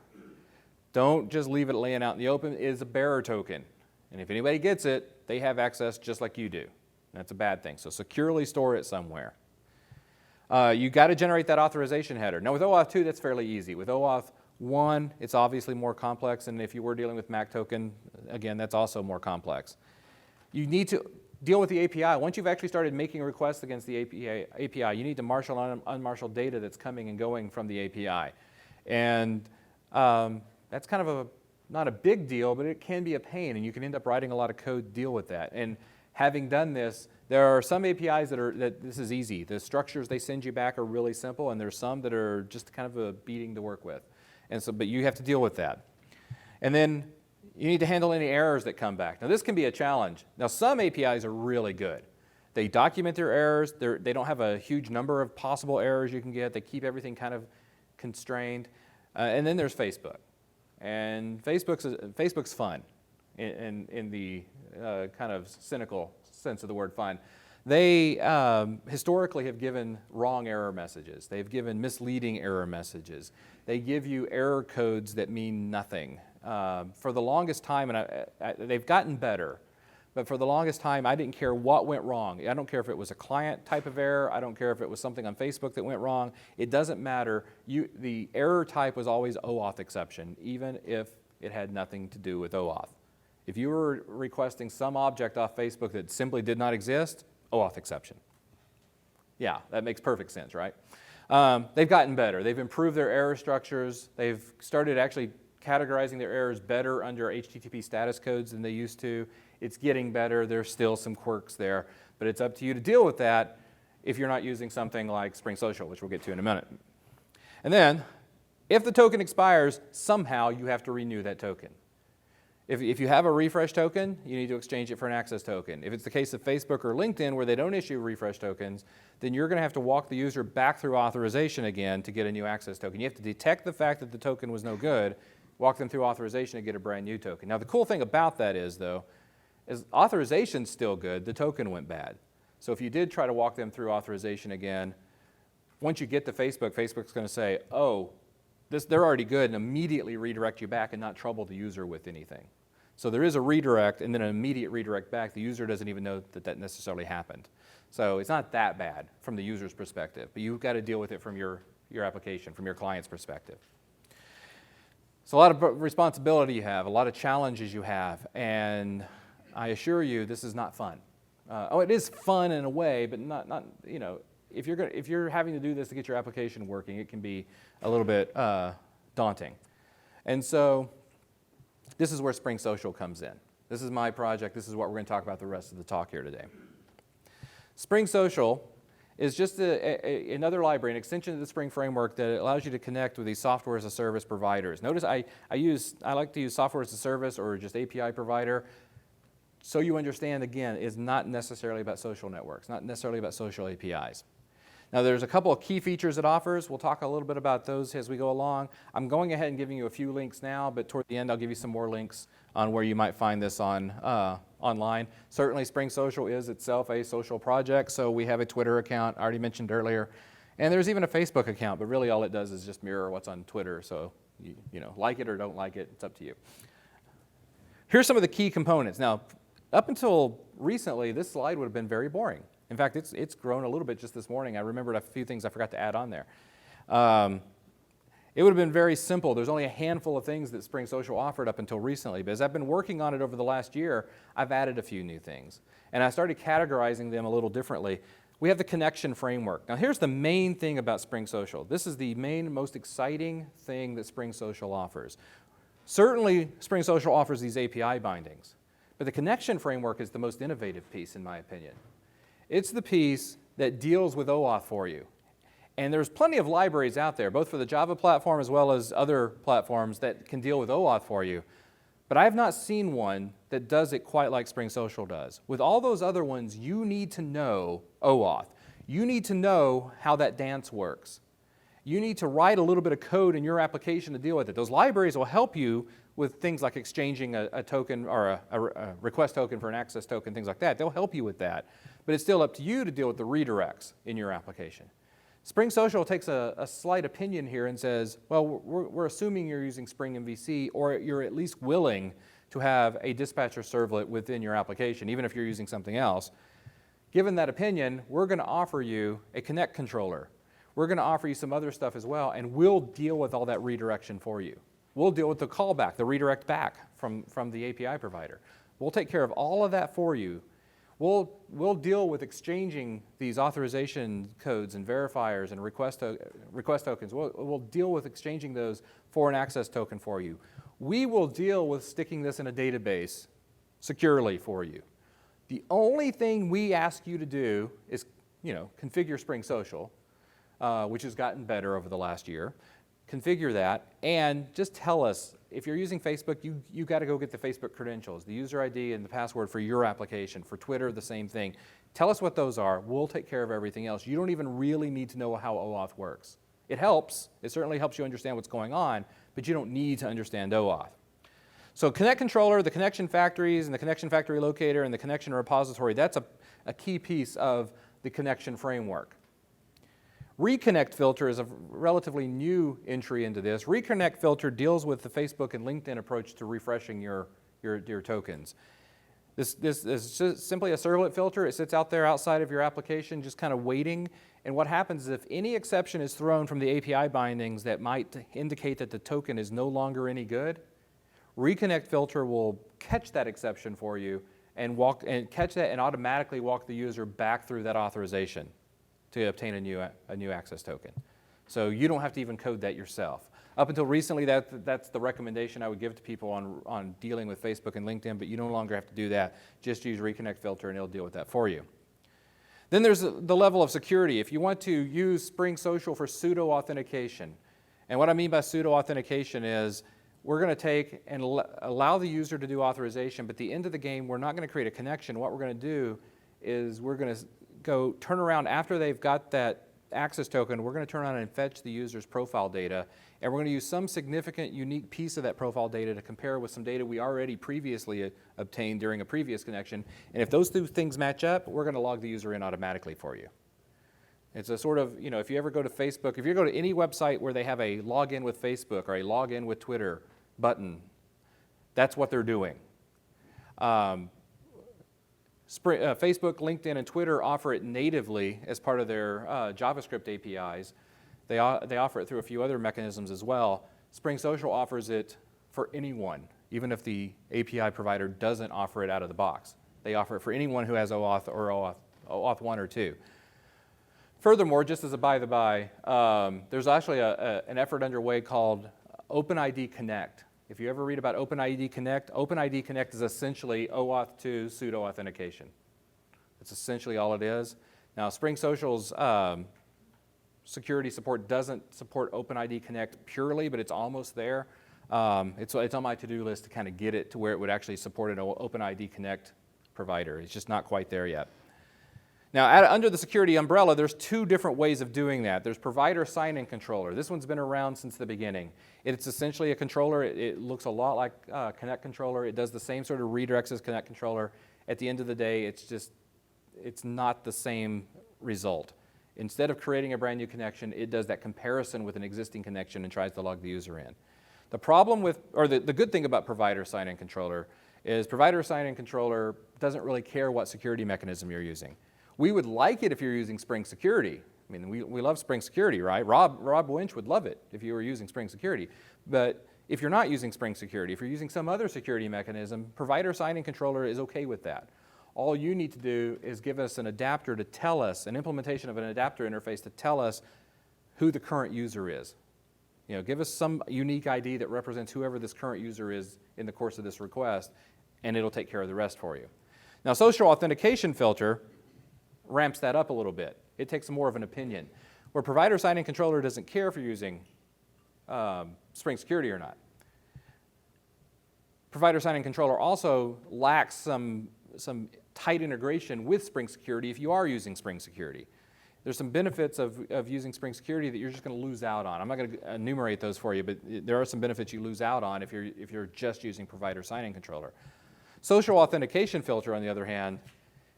Don't just leave it laying out in the open. It is a bearer token. And if anybody gets it, they have access just like you do. That's a bad thing. So securely store it somewhere. You got to generate that authorization header. Now with OAuth 2, that's fairly easy. With OAuth 1, it's obviously more complex. And if you were dealing with MAC token, again, that's also more complex. You need to deal with the API. Once you've actually started making requests against the API, you need to marshal unmarshaled data that's coming and going from the API. And that's kind of not a big deal, but it can be a pain, and you can end up writing a lot of code to deal with that. And having done this, there are some APIs that this is easy. The structures they send you back are really simple, and there's some that are just kind of a beating to work with. And so, but you have to deal with that. And then you need to handle any errors that come back. Now this can be a challenge. Now some APIs are really good. They document their errors. They don't have a huge number of possible errors you can get. They keep everything kind of constrained. And then there's Facebook. And Facebook's fun in the kind of cynical sense of the word fun. They historically have given wrong error messages. They've given misleading error messages. They give you error codes that mean nothing. For the longest time, and they've gotten better, But for the longest time, I didn't care what went wrong. I don't care if it was a client type of error. I don't care if it was something on Facebook that went wrong. It doesn't matter. The error type was always OAuth exception, even if it had nothing to do with OAuth. If you were requesting some object off Facebook that simply did not exist, OAuth exception. Yeah, that makes perfect sense, right? They've gotten better. They've improved their error structures. They've started actually categorizing their errors better under HTTP status codes than they used to. It's getting better. There's still some quirks there, but it's up to you to deal with that if you're not using something like Spring Social, which we'll get to in a minute. And then, if the token expires, somehow you have to renew that token. If you have a refresh token, you need to exchange it for an access token. If it's the case of Facebook or LinkedIn where they don't issue refresh tokens, then you're going to have to walk the user back through authorization again to get a new access token. You have to detect the fact that the token was no good, walk them through authorization and get a brand new token. Now the cool thing about that is, though, is authorization's still good, the token went bad. So if you did try to walk them through authorization again, once you get to Facebook, Facebook's going to say, oh, they're already good, and immediately redirect you back and not trouble the user with anything. So there is a redirect and then an immediate redirect back. The user doesn't even know that that necessarily happened. So it's not that bad from the user's perspective, but you've got to deal with it from your application, from your client's perspective. So a lot of responsibility you have, a lot of challenges you have, and I assure you this is not fun. It is fun in a way, but not you know, if you're having to do this to get your application working, it can be a little bit daunting. And so this is where Spring Social comes in. This is my project. This is what we're going to talk about the rest of the talk here today. Spring Social is just another library, an extension of the Spring framework that allows you to connect with these software as a service providers. Notice I like to use software as a service or just API provider. So you understand, again, is not necessarily about social networks, not necessarily about social APIs. Now there's a couple of key features it offers. We'll talk a little bit about those as we go along. I'm going ahead and giving you a few links now, but toward the end I'll give you some more links on where you might find this online. Certainly Spring Social is itself a social project, so we have a Twitter account, I already mentioned earlier, and there's even a Facebook account, but really all it does is just mirror what's on Twitter, so you know, like it or don't like it, it's up to you. Here's some of the key components. Now, up until recently, this slide would have been very boring. In fact, it's grown a little bit just this morning. I remembered a few things I forgot to add on there. It would have been very simple. There's only a handful of things that Spring Social offered up until recently, but as I've been working on it over the last year, I've added a few new things. And I started categorizing them a little differently. We have the connection framework. Now here's the main thing about Spring Social. This is the main, most exciting thing that Spring Social offers. Certainly, Spring Social offers these API bindings, but the connection framework is the most innovative piece, in my opinion. It's the piece that deals with OAuth for you. And there's plenty of libraries out there, both for the Java platform as well as other platforms that can deal with OAuth for you. But I have not seen one that does it quite like Spring Social does. With all those other ones, you need to know OAuth. You need to know how that dance works. You need to write a little bit of code in your application to deal with it. Those libraries will help you with things like exchanging a token or a request token for an access token, things like that. They'll help you with that. But it's still up to you to deal with the redirects in your application. Spring Social takes a slight opinion here and says, well, we're assuming you're using Spring MVC, or you're at least willing to have a dispatcher servlet within your application, even if you're using something else. Given that opinion, we're going to offer you a Connect controller. We're going to offer you some other stuff as well, and we'll deal with all that redirection for you. We'll deal with the callback, the redirect back from the API provider. We'll take care of all of that for you. We'll deal with exchanging these authorization codes and verifiers and request tokens. We'll deal with exchanging those for an access token for you. We will deal with sticking this in a database securely for you. The only thing we ask you to do is, configure Spring Social, which has gotten better over the last year. Configure that, and just tell us, if you're using Facebook, you got to go get the Facebook credentials, the user ID and the password for your application. For Twitter, the same thing. Tell us what those are. We'll take care of everything else. You don't even really need to know how OAuth works. It helps. It certainly helps you understand what's going on, but you don't need to understand OAuth. So Connect Controller, the connection factories, and the connection factory locator, and the connection repository, that's a key piece of the connection framework. Reconnect filter is a relatively new entry into this. Reconnect filter deals with the Facebook and LinkedIn approach to refreshing your tokens. This is just simply a servlet filter. It sits out there outside of your application just kind of waiting. And what happens is if any exception is thrown from the API bindings that might indicate that the token is no longer any good, Reconnect filter will catch that exception for you and catch that and automatically walk the user back through that authorization to obtain a new access token. So you don't have to even code that yourself. Up until recently, that's the recommendation I would give to people on dealing with Facebook and LinkedIn, but you no longer have to do that. Just use Reconnect filter and it'll deal with that for you. Then there's the level of security. If you want to use Spring Social for pseudo authentication, and what I mean by pseudo authentication is we're going to take and allow the user to do authorization, but at the end of the game, we're not going to create a connection. What we're going to do is we're going to go turn around after they've got that access token, we're going to turn around and fetch the user's profile data, and we're going to use some significant unique piece of that profile data to compare with some data we already previously obtained during a previous connection. And if those two things match up, we're going to log the user in automatically for you. It's a sort of, if you ever go to Facebook, if you go to any website where they have a login with Facebook or a login with Twitter button, that's what they're doing. Facebook, LinkedIn, and Twitter offer it natively as part of their JavaScript APIs. They offer it through a few other mechanisms as well. Spring Social offers it for anyone, even if the API provider doesn't offer it out of the box. They offer it for anyone who has OAuth or OAuth 1 or 2. Furthermore, just as a by-the-by, there's actually an effort underway called OpenID Connect. If you ever read about OpenID Connect is essentially OAuth 2 pseudo authentication. That's essentially all it is. Now, Spring Social's security support doesn't support OpenID Connect purely, but it's almost there. It's on my to-do list to kind of get it to where it would actually support an OpenID Connect provider. It's just not quite there yet. Now, under the security umbrella, there's two different ways of doing that. There's provider sign-in controller. This one's been around since the beginning. It's essentially a controller. It looks a lot like Connect controller. It does the same sort of redirects as Connect controller. At the end of the day, it's not the same result. Instead of creating a brand new connection, it does that comparison with an existing connection and tries to log the user in. The problem with, or the good thing about provider sign-in controller is provider sign-in controller doesn't really care what security mechanism you're using. We would like it if you're using Spring Security. I mean, we love Spring Security, right? Rob Winch would love it if you were using Spring Security. But if you're not using Spring Security, if you're using some other security mechanism, provider sign-in controller is okay with that. All you need to do is give us an adapter to tell us, an implementation of an adapter interface to tell us who the current user is. Give us some unique ID that represents whoever this current user is in the course of this request, and it'll take care of the rest for you. Now, social authentication filter ramps that up a little bit. It takes more of an opinion. Where provider sign-in controller doesn't care if you're using Spring Security or not. Provider sign-in controller also lacks some tight integration with Spring Security if you are using Spring Security. There's some benefits of using Spring Security that you're just going to lose out on. I'm not going to enumerate those for you, but there are some benefits you lose out on if you're just using provider sign-in controller. Social authentication filter, on the other hand,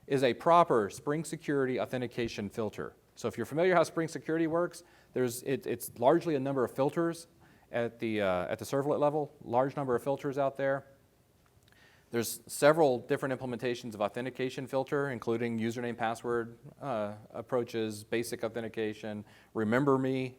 is a proper Spring Security authentication filter. So if you're familiar how Spring Security works, it's largely a number of filters at the servlet level, large number of filters out there. There's several different implementations of authentication filter, including username, password approaches, basic authentication, remember me.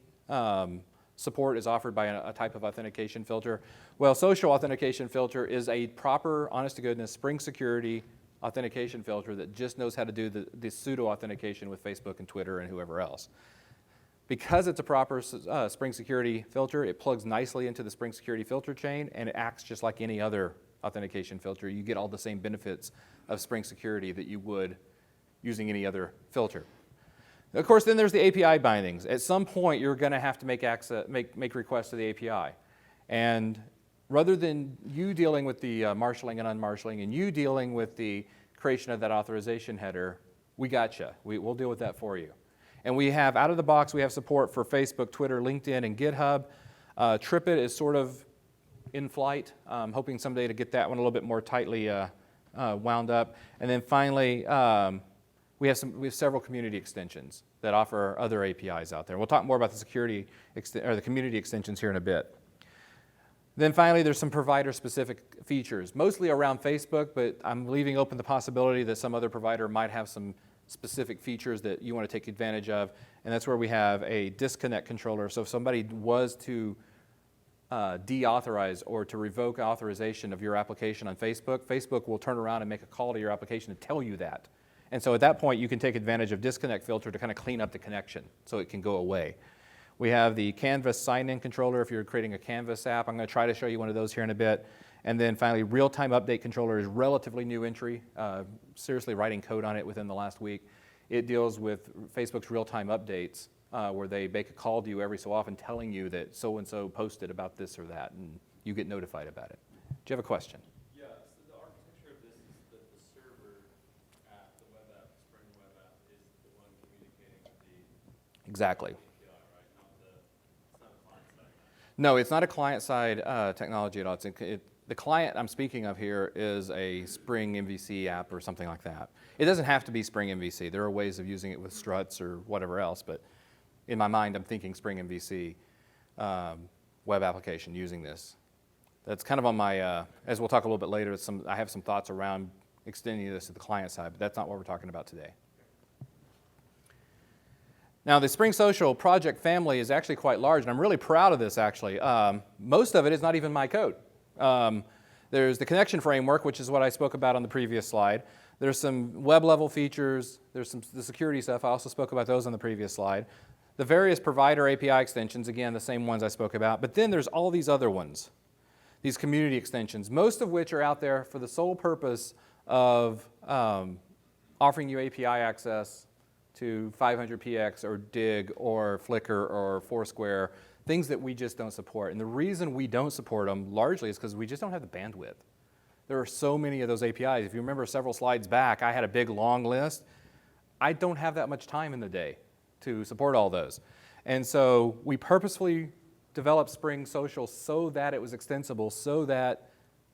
Support is offered by a type of authentication filter. Well, social authentication filter is a proper, honest-to-goodness Spring Security authentication filter that just knows how to do the pseudo authentication with Facebook and Twitter and whoever else. Because it's a proper Spring Security filter, it plugs nicely into the Spring Security filter chain, and it acts just like any other authentication filter. You get all the same benefits of Spring Security that you would using any other filter. Of course, then there's the API bindings. At some point, you're going to have to make requests to the API. And rather than you dealing with the marshaling and unmarshaling and you dealing with the creation of that authorization header, we gotcha. We'll deal with that for you. And we have, out of the box, we have support for Facebook, Twitter, LinkedIn, and GitHub. TripIt is sort of in flight. Hoping someday to get that one a little bit more tightly wound up. And then finally, we have several community extensions that offer other APIs out there. We'll talk more about the the community extensions here in a bit. Then finally, there's some provider-specific features, mostly around Facebook, but I'm leaving open the possibility that some other provider might have some specific features that you want to take advantage of, and that's where we have a disconnect controller. So if somebody was to deauthorize or to revoke authorization of your application on Facebook, Facebook will turn around and make a call to your application to tell you that. And so at that point, you can take advantage of disconnect filter to kind of clean up the connection so it can go away. We have the Canvas sign-in controller if you're creating a Canvas app. I'm going to try to show you one of those here in a bit. And then finally, real-time update controller is relatively new entry. Seriously writing code on it within the last week. It deals with Facebook's real-time updates where they make a call to you every so often telling you that so-and-so posted about this or that, and you get notified about it. Do you have a question? Yeah, so the architecture of this is that the server app, the web app, Spring web app, is the one communicating with the Exactly. API, right? It's not a client-side. No, it's not a client-side technology at all. The client I'm speaking of here is a Spring MVC app or something like that. It doesn't have to be Spring MVC. There are ways of using it with struts or whatever else, but in my mind, I'm thinking Spring MVC web application using this. That's kind of on my, as we'll talk a little bit later, I have some thoughts around extending this to the client side, but that's not what we're talking about today. Now, the Spring Social project family is actually quite large, and I'm really proud of this, actually. Most of it is not even my code. There's the connection framework, which is what I spoke about on the previous slide. There's some web-level features. There's the security stuff. I also spoke about those on the previous slide. The various provider API extensions, again, the same ones I spoke about. But then there's all these other ones, these community extensions, most of which are out there for the sole purpose of offering you API access to 500px or Dig or Flickr or Foursquare, things that we just don't support. And the reason we don't support them largely is because we just don't have the bandwidth. There are so many of those APIs. If you remember several slides back, I had a big long list. I don't have that much time in the day to support all those. And so we purposefully developed Spring Social so that it was extensible, so that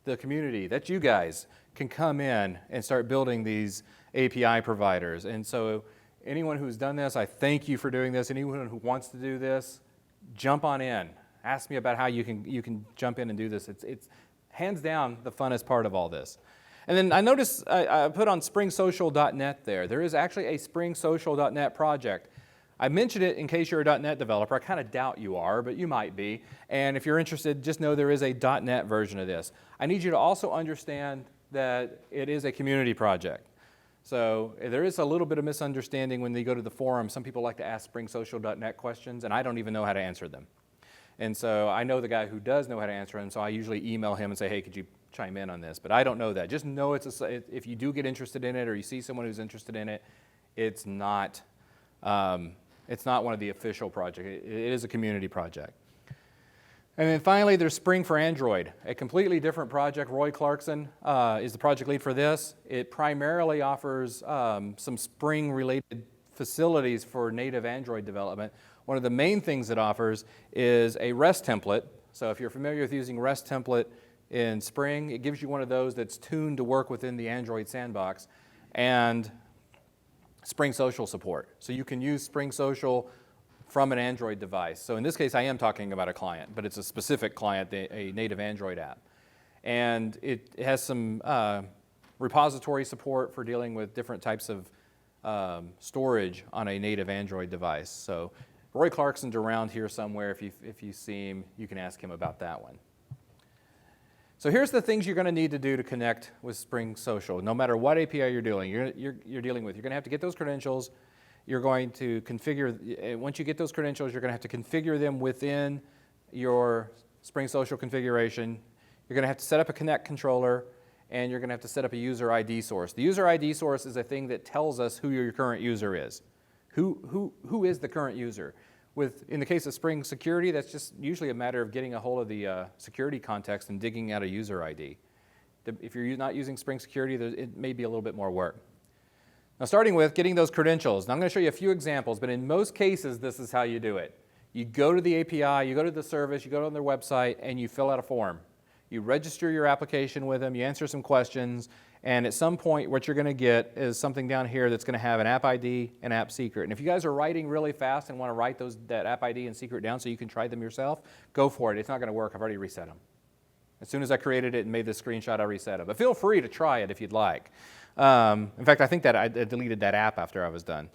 the community, that you guys, can come in and start building these API providers. And so anyone who's done this, I thank you for doing this. Anyone who wants to do this, jump on in. Ask me about how you can jump in and do this. It's hands down the funnest part of all this. And then I noticed I put on springsocial.net there. There is actually a springsocial.net project. I mentioned it in case you're a .NET developer. I kind of doubt you are, but you might be. And if you're interested, just know there is a .NET version of this. I need you to also understand that it is a community project. So there is a little bit of misunderstanding when they go to the forum. Some people like to ask springsocial.net questions, and I don't even know how to answer them. And so I know the guy who does know how to answer them, so I usually email him and say, hey, could you chime in on this? But I don't know that. Just know if you do get interested in it or you see someone who's interested in it, it's not one of the official projects. It is a community project. And then finally, there's Spring for Android, a completely different project. Roy Clarkson is the project lead for this. It primarily offers some Spring-related facilities for native Android development. One of the main things it offers is a REST template. So if you're familiar with using REST template in Spring, it gives you one of those that's tuned to work within the Android sandbox. And Spring Social support. So you can use Spring Social from an Android device. So in this case, I am talking about a client, but it's a specific client, a native Android app. And it has some repository support for dealing with different types of storage on a native Android device. So Roy Clarkson's around here somewhere. If you see him, you can ask him about that one. So here's the things you're going to need to do to connect with Spring Social, no matter what API you're dealing with. You're going to have to get those credentials. You're going to configure, once you get those credentials, you're going to have to configure them within your Spring Social configuration. You're going to have to set up a Connect controller, and you're going to have to set up a user ID source. The user ID source is a thing that tells us who your current user is. Who is the current user? In the case of Spring Security, that's just usually a matter of getting a hold of the security context and digging out a user ID. If you're not using Spring Security, it may be a little bit more work. Now, starting with getting those credentials. Now, I'm going to show you a few examples, but in most cases, this is how you do it. You go to the API, you go to the service, you go to their website, and you fill out a form. You register your application with them, you answer some questions, and at some point, what you're going to get is something down here that's going to have an app ID and app secret. And if you guys are writing really fast and want to write that app ID and secret down so you can try them yourself, go for it. It's not going to work. I've already reset them. As soon as I created it and made this screenshot, I reset it. But feel free to try it if you'd like. In fact, I think that I deleted that app after I was done.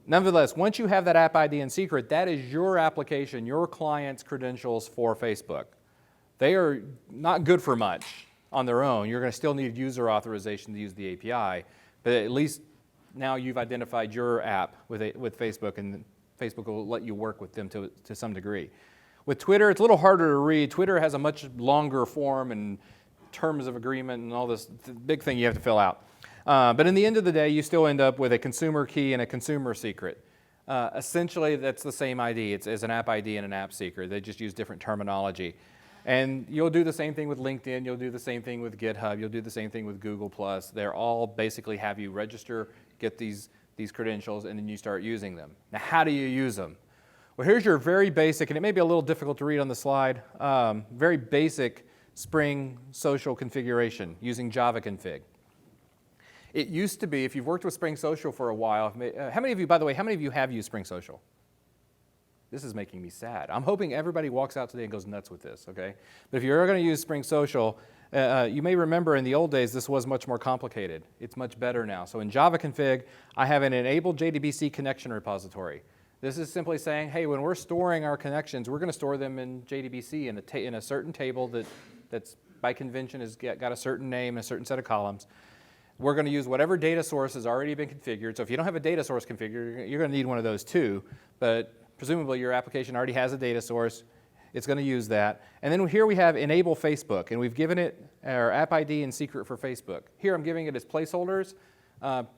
Nevertheless, once you have that app ID and secret, that is your application, your client's credentials for Facebook. They are not good for much on their own. You're going to still need user authorization to use the API, but at least now you've identified your app with Facebook, and Facebook will let you work with them to some degree. With Twitter, it's a little harder to read. Twitter has a much longer form and terms of agreement and all this big thing you have to fill out. But in the end of the day, you still end up with a consumer key and a consumer secret. Essentially, that's the same ID. It's an app ID and an app secret. They just use different terminology. And you'll do the same thing with LinkedIn. You'll do the same thing with GitHub. You'll do the same thing with Google+. They're all basically have you register, get these credentials, and then you start using them. Now, how do you use them? Well, here's your very basic, and it may be a little difficult to read on the slide, very basic Spring Social configuration using Java config. It used to be, if you've worked with Spring Social for a while, how many of you, by the way, how many of you have used Spring Social? This is making me sad. I'm hoping everybody walks out today and goes nuts with this, okay? But if you're going to use Spring Social, you may remember in the old days this was much more complicated. It's much better now. So in Java config, I have an enabled JDBC connection repository. This is simply saying, hey, when we're storing our connections, we're going to store them in JDBC in a certain table that's by convention has got a certain name, a certain set of columns. We're going to use whatever data source has already been configured. So if you don't have a data source configured, you're going to need one of those too. But presumably your application already has a data source. It's going to use that. And then here we have enable Facebook, and we've given it our app ID and secret for Facebook. Here I'm giving it as placeholders,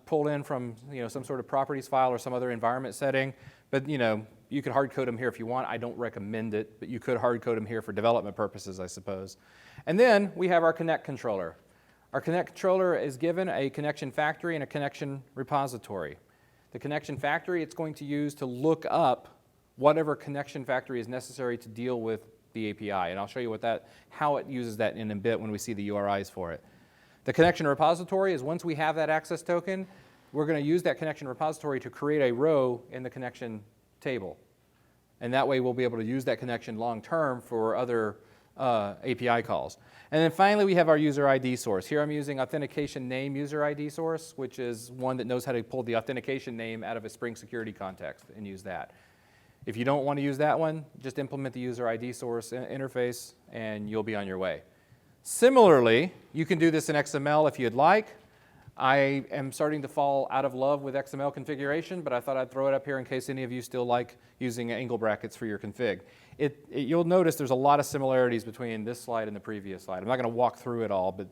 pulled in from some sort of properties file or some other environment setting. But you could hard code them here if you want. I don't recommend it, but you could hard code them here for development purposes, I suppose. And then we have our connect controller. Our connect controller is given a connection factory and a connection repository. The connection factory it's going to use to look up whatever connection factory is necessary to deal with the API. And I'll show you how it uses that in a bit when we see the URIs for it. The connection repository is once we have that access token, we're going to use that connection repository to create a row in the connection table. And that way we'll be able to use that connection long term for other API calls. And then finally we have our user ID source. Here I'm using authentication name user ID source, which is one that knows how to pull the authentication name out of a Spring Security context and use that. If you don't want to use that one, just implement the user ID source interface and you'll be on your way. Similarly, you can do this in XML if you'd like. I am starting to fall out of love with XML configuration, but I thought I'd throw it up here in case any of you still like using angle brackets for your config. You'll notice there's a lot of similarities between this slide and the previous slide. I'm not going to walk through it all, but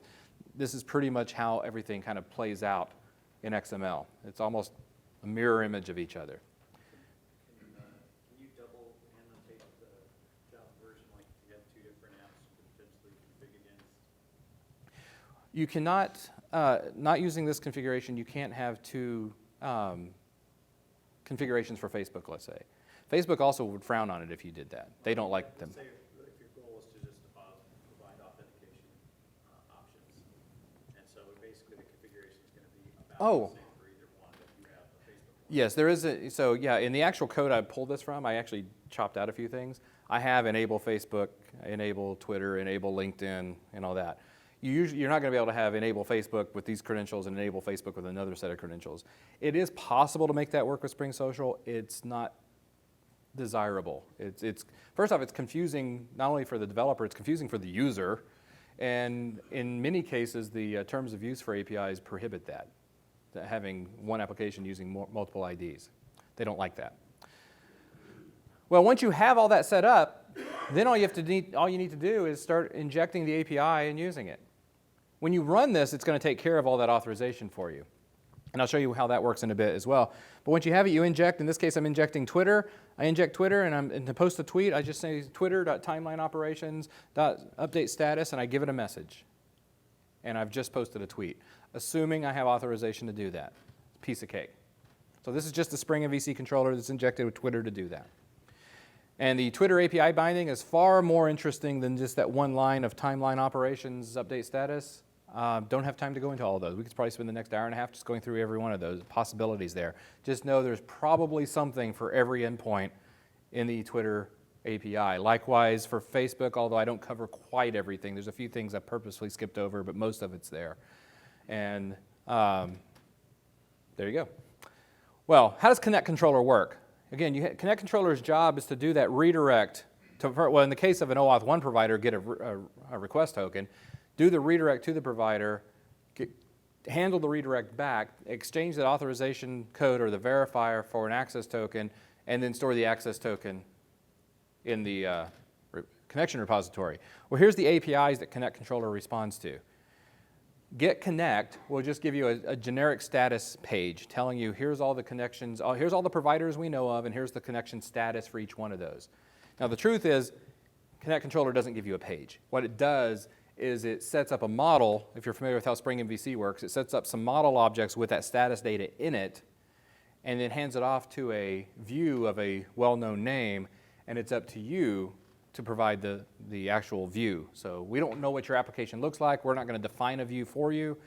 this is pretty much how everything kind of plays out in XML. It's almost a mirror image of each other. Can you double annotate the Java version, like if you have two different apps potentially config against? You cannot, not using this configuration, you can't have two configurations for Facebook, let's say. Facebook also would frown on it if you did that. They don't like them. Say if your goal is to just provide authentication options, and so basically the configuration is going to be about the same for either one if you have a Facebook one. Yes, there is so yeah, in the actual code I pulled this from, I actually chopped out a few things. I have enable Facebook, enable Twitter, enable LinkedIn, and all that. You're not going to be able to have enable Facebook with these credentials and enable Facebook with another set of credentials. It is possible to make that work with Spring Social. It's not desirable. First off, it's confusing not only for the developer, it's confusing for the user. And in many cases, the terms of use for APIs prohibit that having one application using multiple IDs. They don't like that. Well, once you have all that set up, then all you need to do is start injecting the API and using it. When you run this, it's going to take care of all that authorization for you. And I'll show you how that works in a bit as well. But once you have it, you inject. In this case, I'm injecting Twitter. I inject Twitter, and to post a tweet, I just say twitter.timelineoperations.update status, and I give it a message. And I've just posted a tweet, assuming I have authorization to do that. Piece of cake. So this is just the Spring MVC controller that's injected with Twitter to do that. And the Twitter API binding is far more interesting than just that one line of timeline operations update status. Don't have time to go into all of those. We could probably spend the next hour and a half just going through every one of those possibilities there. Just know there's probably something for every endpoint in the Twitter API. Likewise for Facebook, although I don't cover quite everything. There's a few things I purposely skipped over, but most of it's there. And there you go. Well, how does Connect Controller work? Again, Connect Controller's job is to do that redirect. Well, in the case of an OAuth 1 provider, get a request token, do the redirect to the provider, handle the redirect back, exchange that authorization code or the verifier for an access token, and then store the access token in the connection repository. Well, here's the APIs that Connect Controller responds to. Get Connect will just give you a generic status page telling you here's all the connections, here's all the providers we know of, and here's the connection status for each one of those. Now the truth is, Connect Controller doesn't give you a page. What it does is it sets up a model. If you're familiar with how Spring MVC works, it sets up some model objects with that status data in it, and then hands it off to a view of a well-known name, and it's up to you to provide the actual view. So we don't know what your application looks like. We're not going to define a view for you,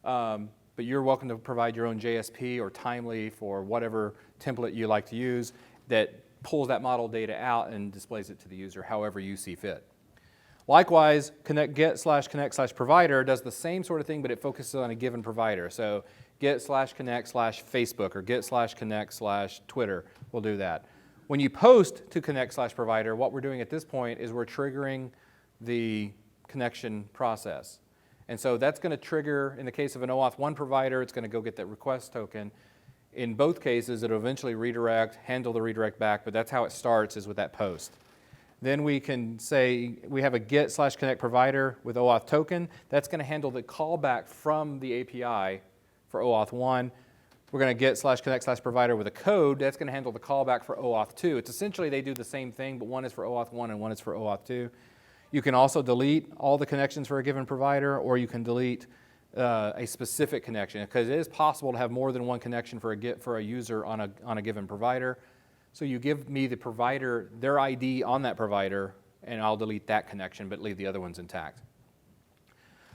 but you're welcome to provide your own JSP or Timely for whatever template you like to use that pulls that model data out and displays it to the user however you see fit. Likewise, get/connect/provider does the same sort of thing, but it focuses on a given provider. So get/connect/Facebook or get/connect/Twitter will do that. When you post to connect/provider, what we're doing at this point is we're triggering the connection process. And so that's going to trigger, in the case of an OAuth 1 provider, it's going to go get that request token. In both cases, it'll eventually redirect, handle the redirect back, but that's how it starts, is with that post. Then we can say we have a get/connect provider with OAuth token. That's going to handle the callback from the API for OAuth 1. We're going to get/connect/provider with a code. That's going to handle the callback for OAuth 2. It's essentially they do the same thing, but one is for OAuth 1 and one is for OAuth 2. You can also delete all the connections for a given provider, or you can delete a specific connection, because it is possible to have more than one connection for a user on a given provider. So you give me the provider, their ID on that provider, and I'll delete that connection but leave the other ones intact.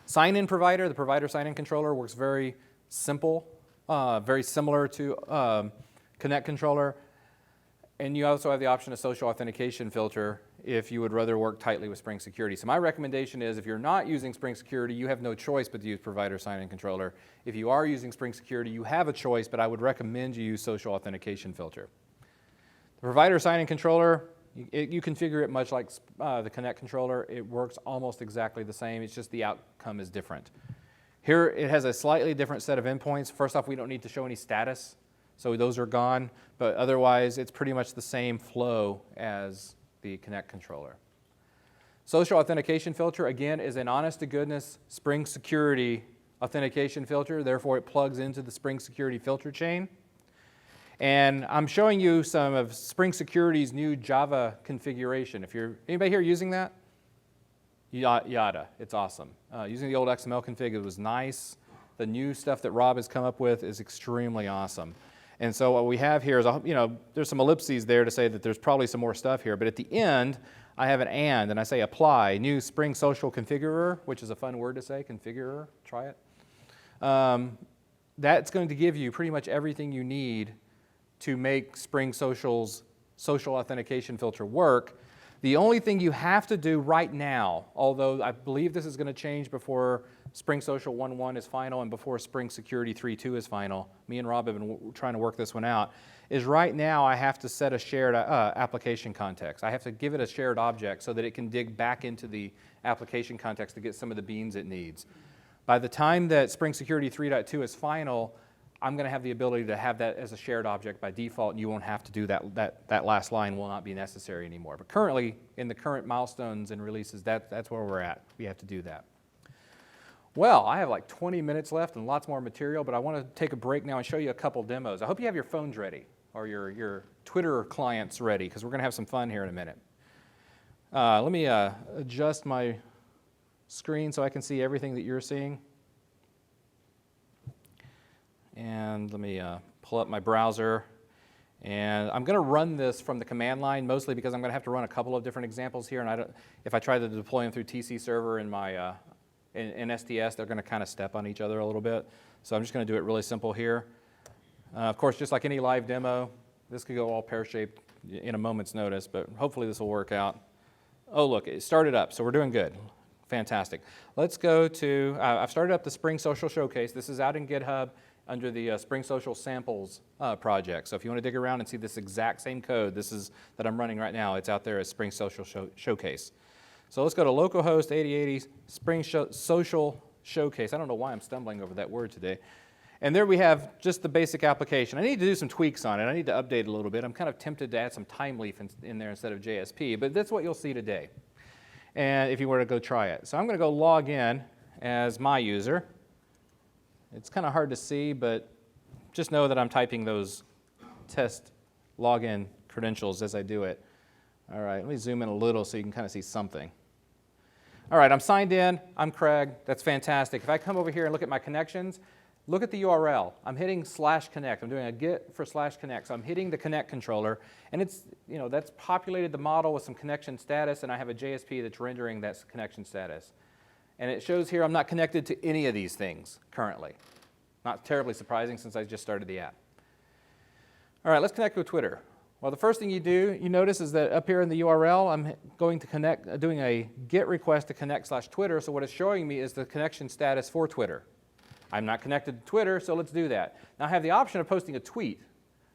Sign-in provider, the provider sign-in controller, works very simple, very similar to Connect Controller. And you also have the option of social authentication filter if you would rather work tightly with Spring Security. So my recommendation is if you're not using Spring Security, you have no choice but to use provider sign-in controller. If you are using Spring Security, you have a choice, but I would recommend you use social authentication filter. The provider sign-in controller, you configure it much like the Connect controller. It works almost exactly the same. It's just the outcome is different. Here it has a slightly different set of endpoints. First off, we don't need to show any status, so those are gone. But otherwise, it's pretty much the same flow as the Connect controller. Social authentication filter, again, is an honest-to-goodness Spring Security authentication filter. Therefore, it plugs into the Spring Security filter chain. And I'm showing you some of Spring Security's new Java configuration. Anybody here using that? Yada, it's awesome. Using the old XML config, it was nice. The new stuff that Rob has come up with is extremely awesome. And so what we have here is, there's some ellipses there to say that there's probably some more stuff here. But at the end, I have an and I say apply, new Spring Social Configurer, which is a fun word to say, configurer, try it. That's going to give you pretty much everything you need to make Spring Social's social authentication filter work. The only thing you have to do right now, although I believe this is going to change before Spring Social 1.1 is final and before Spring Security 3.2 is final, me and Rob have been trying to work this one out, is right now I have to set a shared application context. I have to give it a shared object so that it can dig back into the application context to get some of the beans it needs. By the time that Spring Security 3.2 is final, I'm going to have the ability to have that as a shared object by default, and you won't have to do that. That last line will not be necessary anymore. But currently, in the current milestones and releases, that's where we're at. We have to do that. Well, I have like 20 minutes left and lots more material, but I want to take a break now and show you a couple demos. I hope you have your phones ready or your Twitter clients ready, because we're going to have some fun here in a minute. Let me adjust my screen so I can see everything that you're seeing. And let me pull up my browser. And I'm going to run this from the command line, mostly because I'm going to have to run a couple of different examples here. And if I try to deploy them through TC server in my in STS, they're going to kind of step on each other a little bit. So I'm just going to do it really simple here. Of course, just like any live demo, this could go all pear-shaped in a moment's notice, but hopefully this will work out. Oh, look, it started up, so we're doing good. Fantastic. Let's go to, I've started up the Spring Social Showcase. This is out in GitHub under the Spring Social Samples project. So if you want to dig around and see this exact same code, this is that I'm running right now, it's out there as Spring Social Showcase. So let's go to localhost 8080 Spring Social Showcase. I don't know why I'm stumbling over that word today. And there we have just the basic application. I need to do some tweaks on it. I need to update it a little bit. I'm kind of tempted to add some time leaf in there instead of JSP, but that's what you'll see today. And if you were to go try it. So I'm going to go log in as my user. It's kind of hard to see, but just know that I'm typing those test login credentials as I do it. All right, let me zoom in a little so you can kind of see something. All right, I'm signed in. I'm Craig. That's fantastic. If I come over here and look at my connections, look at the URL. I'm hitting /connect. I'm doing a git for /connect. So I'm hitting the connect controller, and it's, that's populated the model with some connection status, and I have a JSP that's rendering that connection status. And it shows here I'm not connected to any of these things currently. Not terribly surprising since I just started the app. All right, let's connect with Twitter. Well, the first thing you notice is that up here in the URL, I'm going to connect, doing a GET request to connect/Twitter. So what it's showing me is the connection status for Twitter. I'm not connected to Twitter, so let's do that. Now I have the option of posting a tweet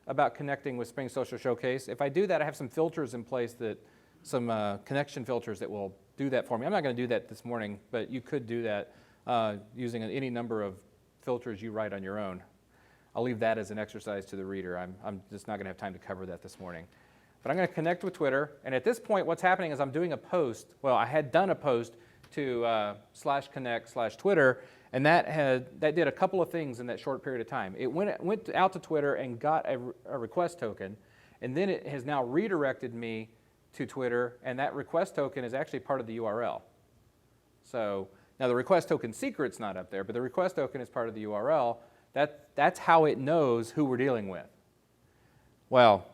about connecting with Spring Social Showcase. If I do that, I have some filters in place, some connection filters that will do that for me. I'm not going to do that this morning, but you could do that using any number of filters you write on your own. I'll leave that as an exercise to the reader. I'm just not going to have time to cover that this morning. But I'm going to connect with Twitter, and at this point what's happening is I'm doing a post. Well, I had done a post to /connect/Twitter, and that did a couple of things in that short period of time. It went out to Twitter and got a request token, and then it has now redirected me to Twitter, and that request token is actually part of the URL. So now the request token secret's not up there, but the request token is part of the URL. That's how it knows who we're dealing with. Well,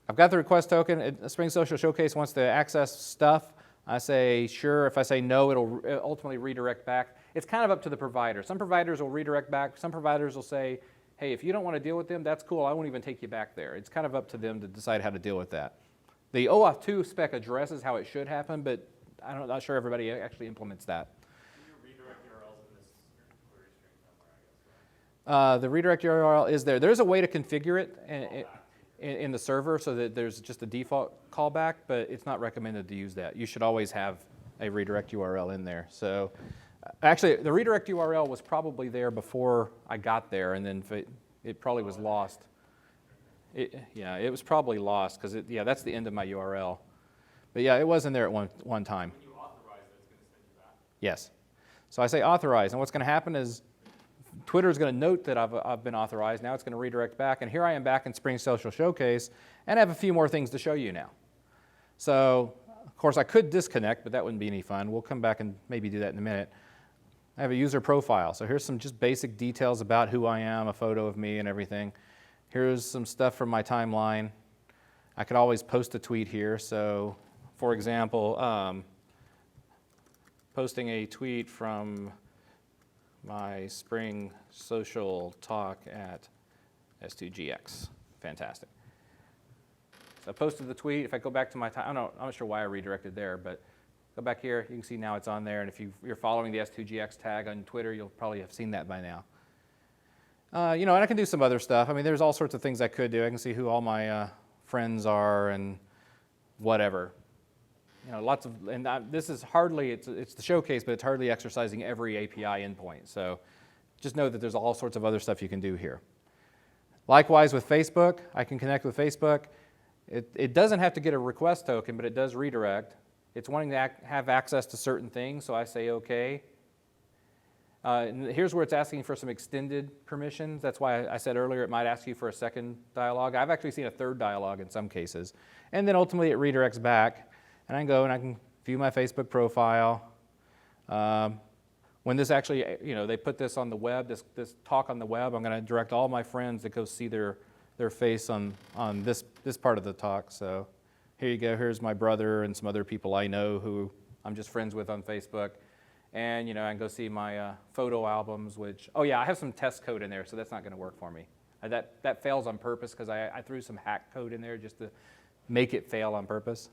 I've got the request token. Spring Social Showcase wants to access stuff. I say sure. If I say no, it'll ultimately redirect back. It's kind of up to the provider. Some providers will redirect back. Some providers will say, hey, if you don't want to deal with them, that's cool. I won't even take you back there. It's kind of up to them to decide how to deal with that. The OAuth 2 spec addresses how it should happen, but I'm not sure everybody actually implements that. The redirect URL is there. There's a way to configure it in the server so that there's just a default callback, but it's not recommended to use that. You should always have a redirect URL in there. So actually, the redirect URL was probably there before I got there, and then it probably was lost. Yeah, it was probably lost because that's the end of my URL. But yeah, it wasn't there at one time. When you authorize it, it's going to send you back. Yes. So I say authorize, and what's going to happen is Twitter is going to note that I've been authorized. Now it's going to redirect back, and here I am back in Spring Social Showcase, and I have a few more things to show you now. So, of course, I could disconnect, but that wouldn't be any fun. We'll come back and maybe do that in a minute. I have a user profile. So here's some just basic details about who I am, a photo of me and everything. Here's some stuff from my timeline. I could always post a tweet here. So, for example, posting a tweet from my Spring Social talk at S2GX. Fantastic. So I posted the tweet. If I go back to my time, I'm not sure why I redirected there, but go back here. You can see now it's on there. And if you're following the S2GX tag on Twitter, you'll probably have seen that by now. And I can do some other stuff. I mean, there's all sorts of things I could do. I can see who all my friends are and whatever. Lots of, and this is hardly, it's the showcase, but it's hardly exercising every API endpoint. So just know that there's all sorts of other stuff you can do here. Likewise with Facebook, I can connect with Facebook. It doesn't have to get a request token, but it does redirect. It's wanting to have access to certain things, so I say OK. And here's where it's asking for some extended permissions. That's why I said earlier it might ask you for a second dialog. I've actually seen a third dialog in some cases. And then ultimately it redirects back. And I can go and I can view my Facebook profile. When this actually, they put this on the web, this talk on the web, I'm going to direct all my friends to go see their face on this part of the talk. So here you go. Here's my brother and some other people I know who I'm just friends with on Facebook. And I can go see my photo albums, which, I have some test code in there, so that's not going to work for me. That fails on purpose because I threw some hack code in there just to make it fail on purpose.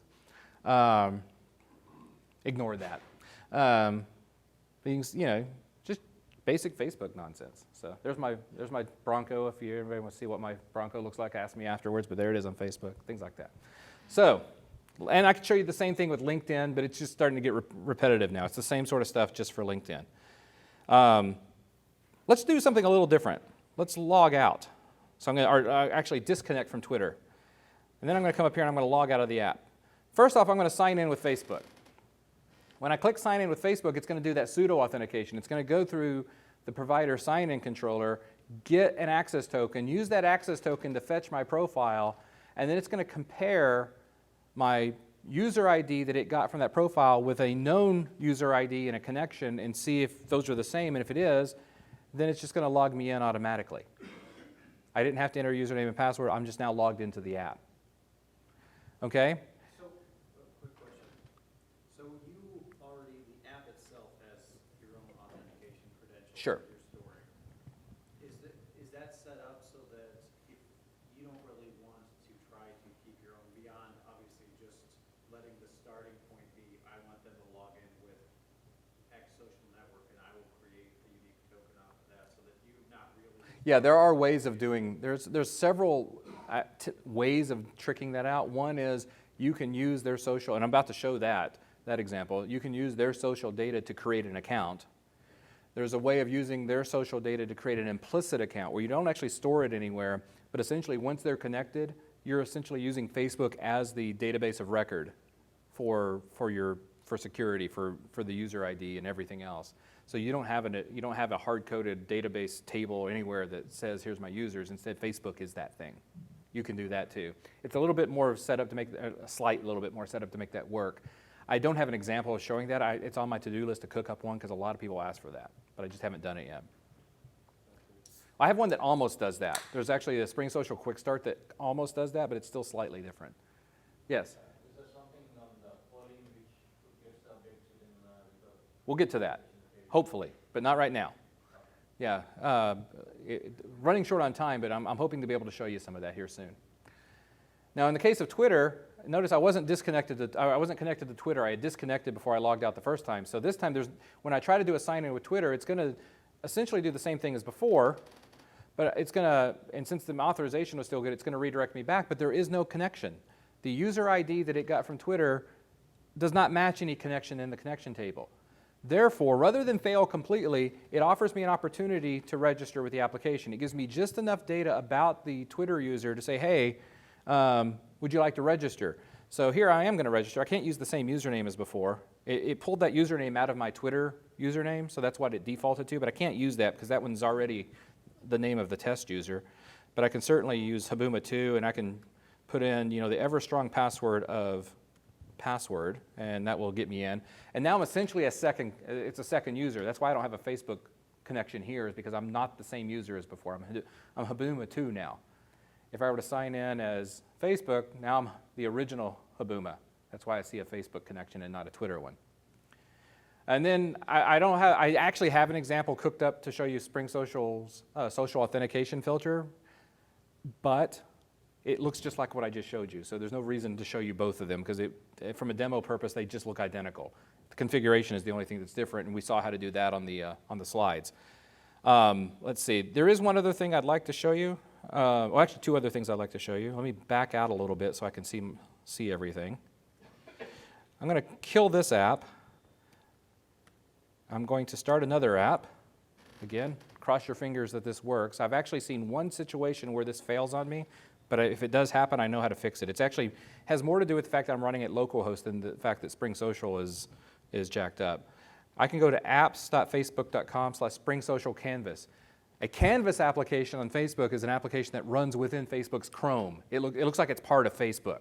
Ignore that. Just basic Facebook nonsense. So there's my Bronco. If anybody wants to see what my Bronco looks like, ask me afterwards, but there it is on Facebook, things like that. So, and I can show you the same thing with LinkedIn, but it's just starting to get repetitive now. It's the same sort of stuff just for LinkedIn. Let's do something a little different. Let's log out. So I'm going to actually disconnect from Twitter. And then I'm going to come up here and I'm going to log out of the app. First off, I'm going to sign in with Facebook. When I click sign in with Facebook, it's going to do that pseudo authentication. It's going to go through the provider sign-in controller, get an access token, use that access token to fetch my profile, and then it's going to compare my user ID that it got from that profile with a known user ID and a connection and see if those are the same. And if it is, then it's just going to log me in automatically. I didn't have to enter a username and password. I'm just now logged into the app. Okay? So, quick question. So you already, the app itself has your own authentication credentials Sure. that you're storing. Is that set up so that if you don't really want to try to keep your own beyond, obviously just letting the starting point be, I want them to log in with X social network and I will create a unique token off of that so that you've not really... Yeah, there are ways of doing, there's several ways of tricking that out. One is you can use their social, and I'm about to show that example. You can use their social data to create an account. There's a way of using their social data to create an implicit account where you don't actually store it anywhere, but essentially once they're connected, you're essentially using Facebook as the database of record for security, for the user ID and everything else. So you don't have a hard-coded database table anywhere that says here's my users. Instead, Facebook is that thing. You can do that too. It's a little bit more set up to make a slight little bit more set up to make that work. I don't have an example of showing that. It's on my to-do list to cook up one because a lot of people ask for that, but I just haven't done it yet. I have one that almost does that. There's actually a Spring Social Quick Start that almost does that, but it's still slightly different. Yes. Is there something on the polling which gets updated in the... We'll get to that, hopefully, but not right now. Yeah, running short on time, but I'm hoping to be able to show you some of that here soon. Now, in the case of Twitter, notice I wasn't connected to Twitter. I had disconnected before I logged out the first time. So this time, when I try to do a sign-in with Twitter, it's going to essentially do the same thing as before, but it's going to, and since the authorization was still good, it's going to redirect me back, but there is no connection. The user ID that it got from Twitter does not match any connection in the connection table. Therefore, rather than fail completely, it offers me an opportunity to register with the application. It gives me just enough data about the Twitter user to say, hey, would you like to register? So here I am going to register. I can't use the same username as before. It pulled that username out of my Twitter username, so that's what it defaulted to, but I can't use that because that one's already the name of the test user. But I can certainly use Habuma2, and I can put in the ever-strong password of password, and that will get me in. And now I'm essentially it's a second user. That's why I don't have a Facebook connection here, is because I'm not the same user as before. I'm Habuma2 now. If I were to sign in as Facebook, now I'm the original Habuma. That's why I see a Facebook connection and not a Twitter one. And then I actually have an example cooked up to show you Spring Social's social authentication filter, but it looks just like what I just showed you, so there's no reason to show you both of them because from a demo purpose, they just look identical. The configuration is the only thing that's different, and we saw how to do that on the slides. Let's see. There is one other thing I'd like to show you. Well, actually, two other things I'd like to show you. Let me back out a little bit so I can see everything. I'm going to kill this app. I'm going to start another app. Again, cross your fingers that this works. I've actually seen one situation where this fails on me, but if it does happen, I know how to fix it. It actually has more to do with the fact that I'm running it localhost than the fact that Spring Social is jacked up. I can go to apps.facebook.com/SpringSocialCanvas. A Canvas application on Facebook is an application that runs within Facebook's Chrome. It looks like it's part of Facebook.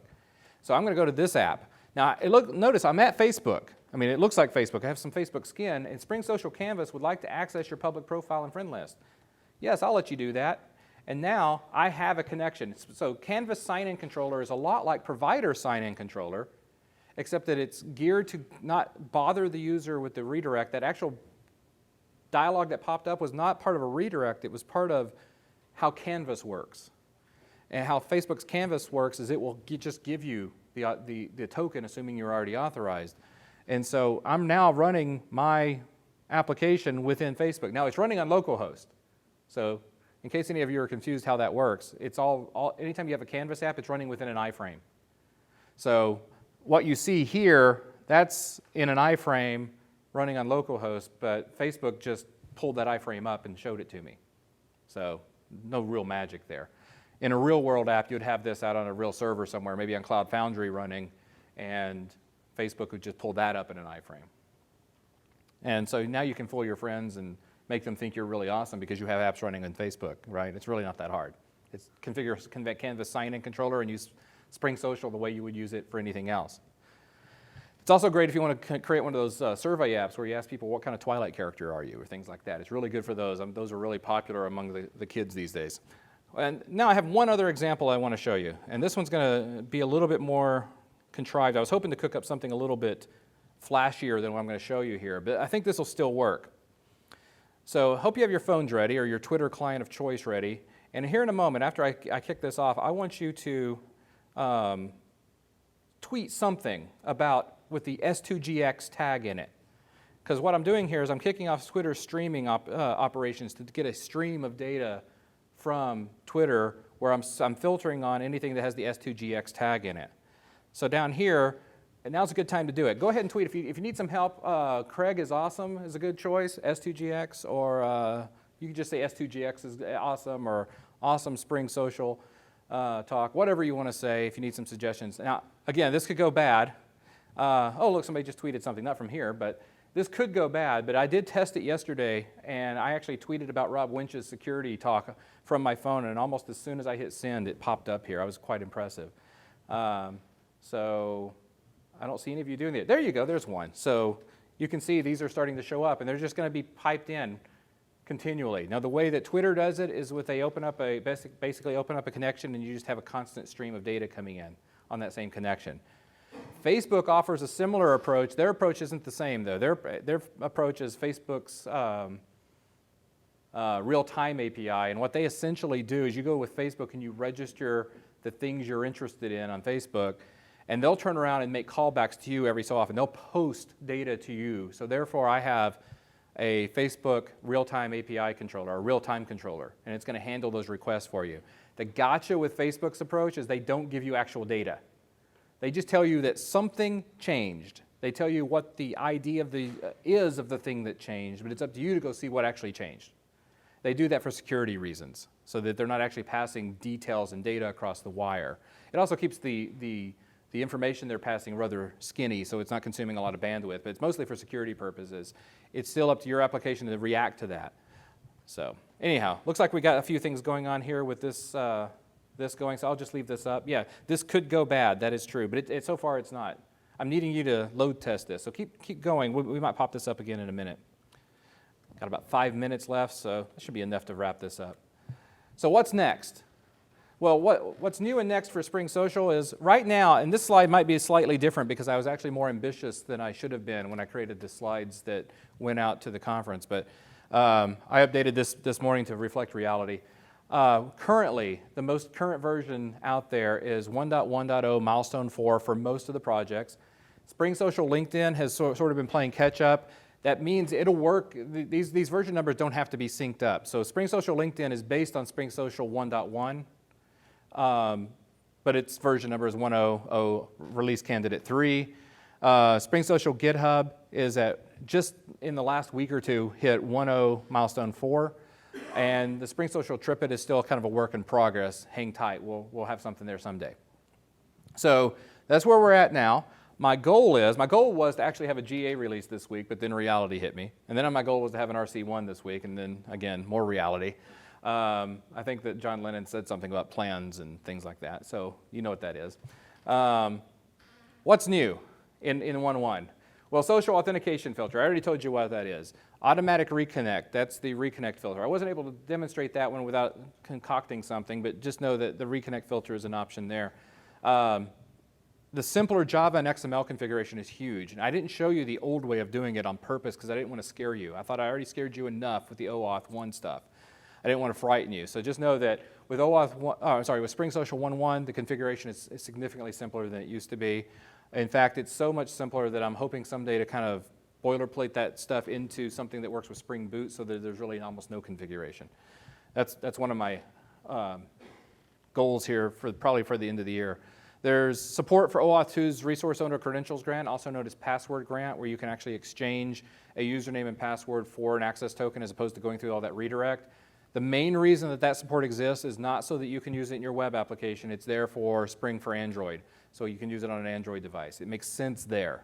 So I'm going to go to this app. Now, notice I'm at Facebook. I mean, it looks like Facebook. I have some Facebook skin, and Spring Social Canvas would like to access your public profile and friend list. Yes, I'll let you do that. And now I have a connection. So Canvas sign-in controller is a lot like provider sign-in controller, except that it's geared to not bother the user with the redirect. That actual dialog that popped up was not part of a redirect. It was part of how Canvas works. And how Facebook's Canvas works is it will just give you the token, assuming you're already authorized. And so I'm now running my application within Facebook. Now it's running on localhost. So in case any of you are confused how that works, it's anytime you have a Canvas app, it's running within an iframe. So what you see here, that's in an iframe running on localhost, but Facebook just pulled that iframe up and showed it to me. So no real magic there. In a real world app, you'd have this out on a real server somewhere, maybe on Cloud Foundry running, and Facebook would just pull that up in an iframe. And so now you can fool your friends and make them think you're really awesome because you have apps running on Facebook, right? It's really not that hard. It's configure Canvas sign-in controller and use Spring Social the way you would use it for anything else. It's also great if you want to create one of those survey apps where you ask people what kind of Twilight character are you or things like that. It's really good for those. Those are really popular among the kids these days. And now I have one other example I want to show you. And this one's going to be a little bit more contrived. I was hoping to cook up something a little bit flashier than what I'm going to show you here, but I think this will still work. So I hope you have your phones ready or your Twitter client of choice ready. And here in a moment, after I kick this off, I want you to tweet something with the S2GX tag in it. Because what I'm doing here is I'm kicking off Twitter's streaming operations to get a stream of data from Twitter where I'm filtering on anything that has the S2GX tag in it. So down here, and now's a good time to do it. Go ahead and tweet. If you need some help, Craig is awesome is a good choice, S2GX, or you can just say S2GX is awesome, or awesome Spring Social talk, whatever you want to say if you need some suggestions. Now, again, this could go bad. Oh, look, somebody just tweeted something, not from here, but this could go bad, but I did test it yesterday, and I actually tweeted about Rob Winch's security talk from my phone, and almost as soon as I hit send, it popped up here. I was quite impressive. So I don't see any of you doing it. There you go, there's one. So you can see these are starting to show up, and they're just going to be piped in continually. Now, the way that Twitter does it is with they basically open up a connection, and you just have a constant stream of data coming in on that same connection. Facebook offers a similar approach. Their approach isn't the same, though. Their approach is Facebook's real-time API, and what they essentially do is you go with Facebook and you register the things you're interested in on Facebook, and they'll turn around and make callbacks to you every so often. They'll post data to you. So therefore, I have a Facebook real-time API controller, a real-time controller, and it's going to handle those requests for you. The gotcha with Facebook's approach is they don't give you actual data. They just tell you that something changed. They tell you what the ID of is of the thing that changed, but it's up to you to go see what actually changed. They do that for security reasons, so that they're not actually passing details and data across the wire. It also keeps the information they're passing rather skinny, so it's not consuming a lot of bandwidth, but it's mostly for security purposes. It's still up to your application to react to that. So anyhow, looks like we got a few things going on here with this going, so I'll just leave this up. Yeah, this could go bad, that is true, but so far it's not. I'm needing you to load test this, so keep going. We might pop this up again in a minute. Got about 5 minutes left, so that should be enough to wrap this up. So what's next? Well, what's new and next for Spring Social is right now, and this slide might be slightly different because I was actually more ambitious than I should have been when I created the slides that went out to the conference, but I updated this morning to reflect reality. Currently, the most current version out there is 1.1.0 milestone 4 for most of the projects. Spring Social LinkedIn has sort of been playing catch up. That means it'll work. These version numbers don't have to be synced up. So Spring Social LinkedIn is based on Spring Social 1.1, but its version number is 1.0 release candidate 3. Spring Social GitHub is just in the last week or two hit 1.0 milestone 4. And the Spring Social Tripit is still kind of a work in progress. Hang tight. We'll have something there someday. So that's where we're at now. My goal was to actually have a GA release this week, but then reality hit me. And then my goal was to have an RC1 this week, and then, again, more reality. I think that John Lennon said something about plans and things like that, so you know what that is. What's new in 1.1? Well, social authentication filter. I already told you what that is. Automatic reconnect, that's the reconnect filter. I wasn't able to demonstrate that one without concocting something, but just know that the reconnect filter is an option there. The simpler Java and XML configuration is huge, and I didn't show you the old way of doing it on purpose because I didn't want to scare you. I thought I already scared you enough with the OAuth 1 stuff. I didn't want to frighten you. So just know that With OAuth, with Spring Social 1.1, the configuration is significantly simpler than it used to be. In fact, it's so much simpler that I'm hoping someday to kind of boilerplate that stuff into something that works with Spring Boot so that there's really almost no configuration. That's one of my goals here probably for the end of the year. There's support for OAuth 2's Resource Owner Credentials Grant, also known as Password Grant, where you can actually exchange a username and password for an access token as opposed to going through all that redirect. The main reason that support exists is not so that you can use it in your web application. It's there for Spring for Android, so you can use it on an Android device. It makes sense there.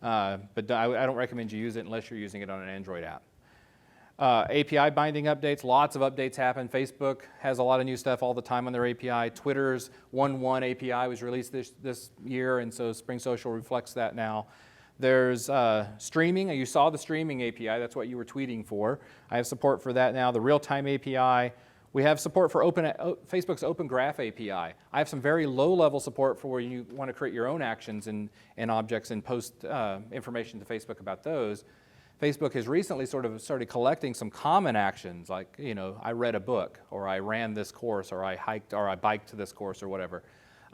But I don't recommend you use it unless you're using it on an Android app. API binding updates, lots of updates happen. Facebook has a lot of new stuff all the time on their API. Twitter's 1.1 API was released this year, and so Spring Social reflects that now. There's streaming. You saw the streaming API. That's what you were tweeting for. I have support for that now. The real-time API. We have support for Facebook's Open Graph API. I have some very low-level support for when you want to create your own actions and objects and post information to Facebook about those. Facebook has recently sort of started collecting some common actions, like, you know, I read a book, or I ran this course, or I hiked, or I biked to this course, or whatever.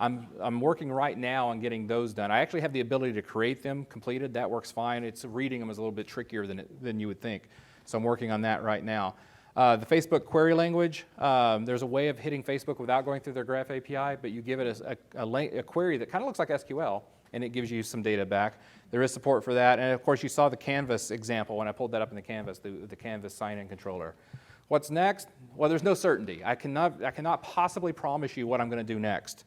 I'm working right now on getting those done. I actually have the ability to create them completed. That works fine. It's reading them is a little bit trickier than you would think. So I'm working on that right now. The Facebook query language, there's a way of hitting Facebook without going through their Graph API, but you give it a query that kind of looks like SQL, and it gives you some data back. There is support for that. And of course, you saw the Canvas example when I pulled that up in the Canvas, the Canvas sign-in controller. What's next? Well, there's no certainty. I cannot possibly promise you what I'm going to do next.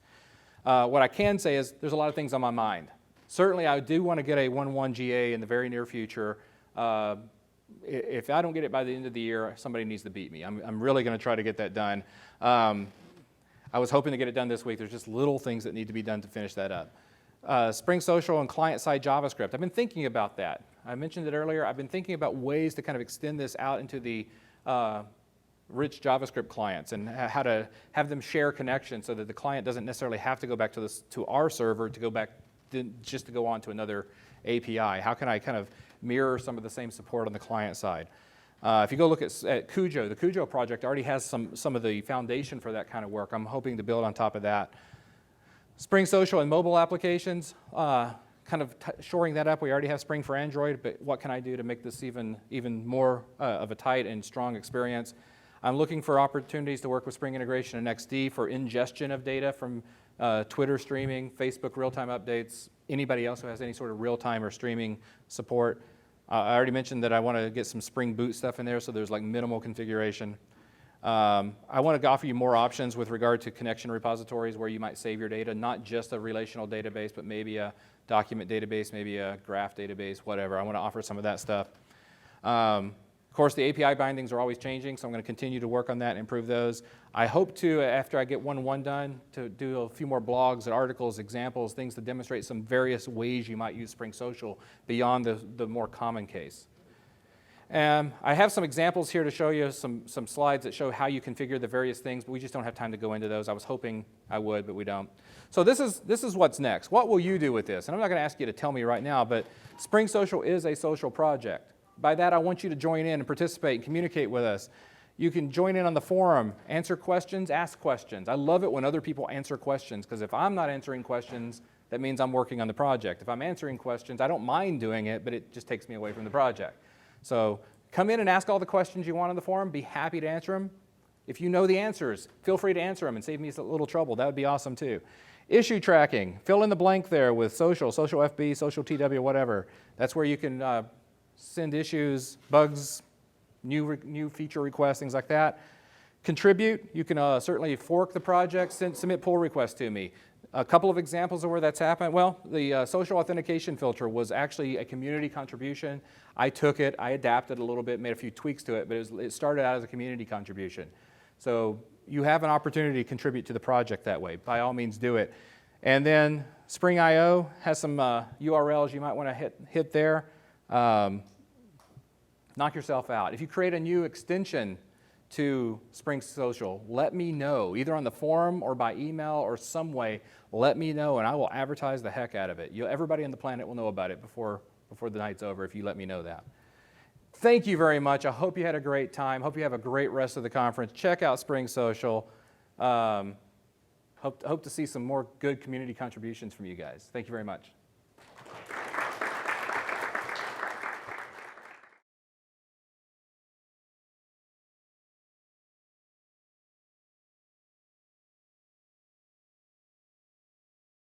What I can say is there's a lot of things on my mind. Certainly, I do want to get a 1.1 GA in the very near future. If I don't get it by the end of the year, somebody needs to beat me. I'm really going to try to get that done. I was hoping to get it done this week. There's just little things that need to be done to finish that up. Spring Social and client-side JavaScript. I've been thinking about that. I mentioned it earlier. I've been thinking about ways to kind of extend this out into the rich JavaScript clients and how to have them share connections so that the client doesn't necessarily have to go back to our server to go back just to go on to another API. How can I kind of mirror some of the same support on the client side? If you go look at Cujo, the Cujo project already has some of the foundation for that kind of work. I'm hoping to build on top of that. Spring Social and mobile applications, kind of shoring that up. We already have Spring for Android, but what can I do to make this even more of a tight and strong experience? I'm looking for opportunities to work with Spring Integration and XD for ingestion of data from Twitter streaming, Facebook real-time updates, anybody else who has any sort of real-time or streaming support. I already mentioned that I want to get some Spring Boot stuff in there, so there's like minimal configuration. I want to offer you more options with regard to connection repositories where you might save your data, not just a relational database, but maybe a document database, maybe a graph database, whatever. I want to offer some of that stuff. Of course, the API bindings are always changing, so I'm going to continue to work on that and improve those. I hope to, after I get 1.1 done, to do a few more blogs and articles, examples, things to demonstrate some various ways you might use Spring Social beyond the more common case. I have some examples here to show you, some slides that show how you configure the various things, but we just don't have time to go into those. I was hoping I would, but we don't. So this is what's next. What will you do with this? And I'm not going to ask you to tell me right now, but Spring Social is a social project. By that, I want you to join in and participate and communicate with us. You can join in on the forum, answer questions, ask questions. I love it when other people answer questions, because if I'm not answering questions, that means I'm working on the project. If I'm answering questions, I don't mind doing it, but it just takes me away from the project. So come in and ask all the questions you want on the forum. Be happy to answer them. If you know the answers, feel free to answer them and save me a little trouble. That would be awesome too. Issue tracking. Fill in the blank there with social FB, social TW, whatever. That's where you can send issues, bugs, new feature requests, things like that. Contribute. You can certainly fork the project, submit pull requests to me. A couple of examples of where that's happened. Well, the social authentication filter was actually a community contribution. I took it, I adapted a little bit, made a few tweaks to it, but it started out as a community contribution. So you have an opportunity to contribute to the project that way. By all means, do it. And then Spring IO has some URLs you might want to hit there. Knock yourself out. If you create a new extension to Spring Social, let me know, either on the forum or by email or some way. Let me know, and I will advertise the heck out of it. Everybody on the planet will know about it before the night's over if you let me know that. Thank you very much. I hope you had a great time. Hope you have a great rest of the conference. Check out Spring Social. Hope to see some more good community contributions from you guys. Thank you very much.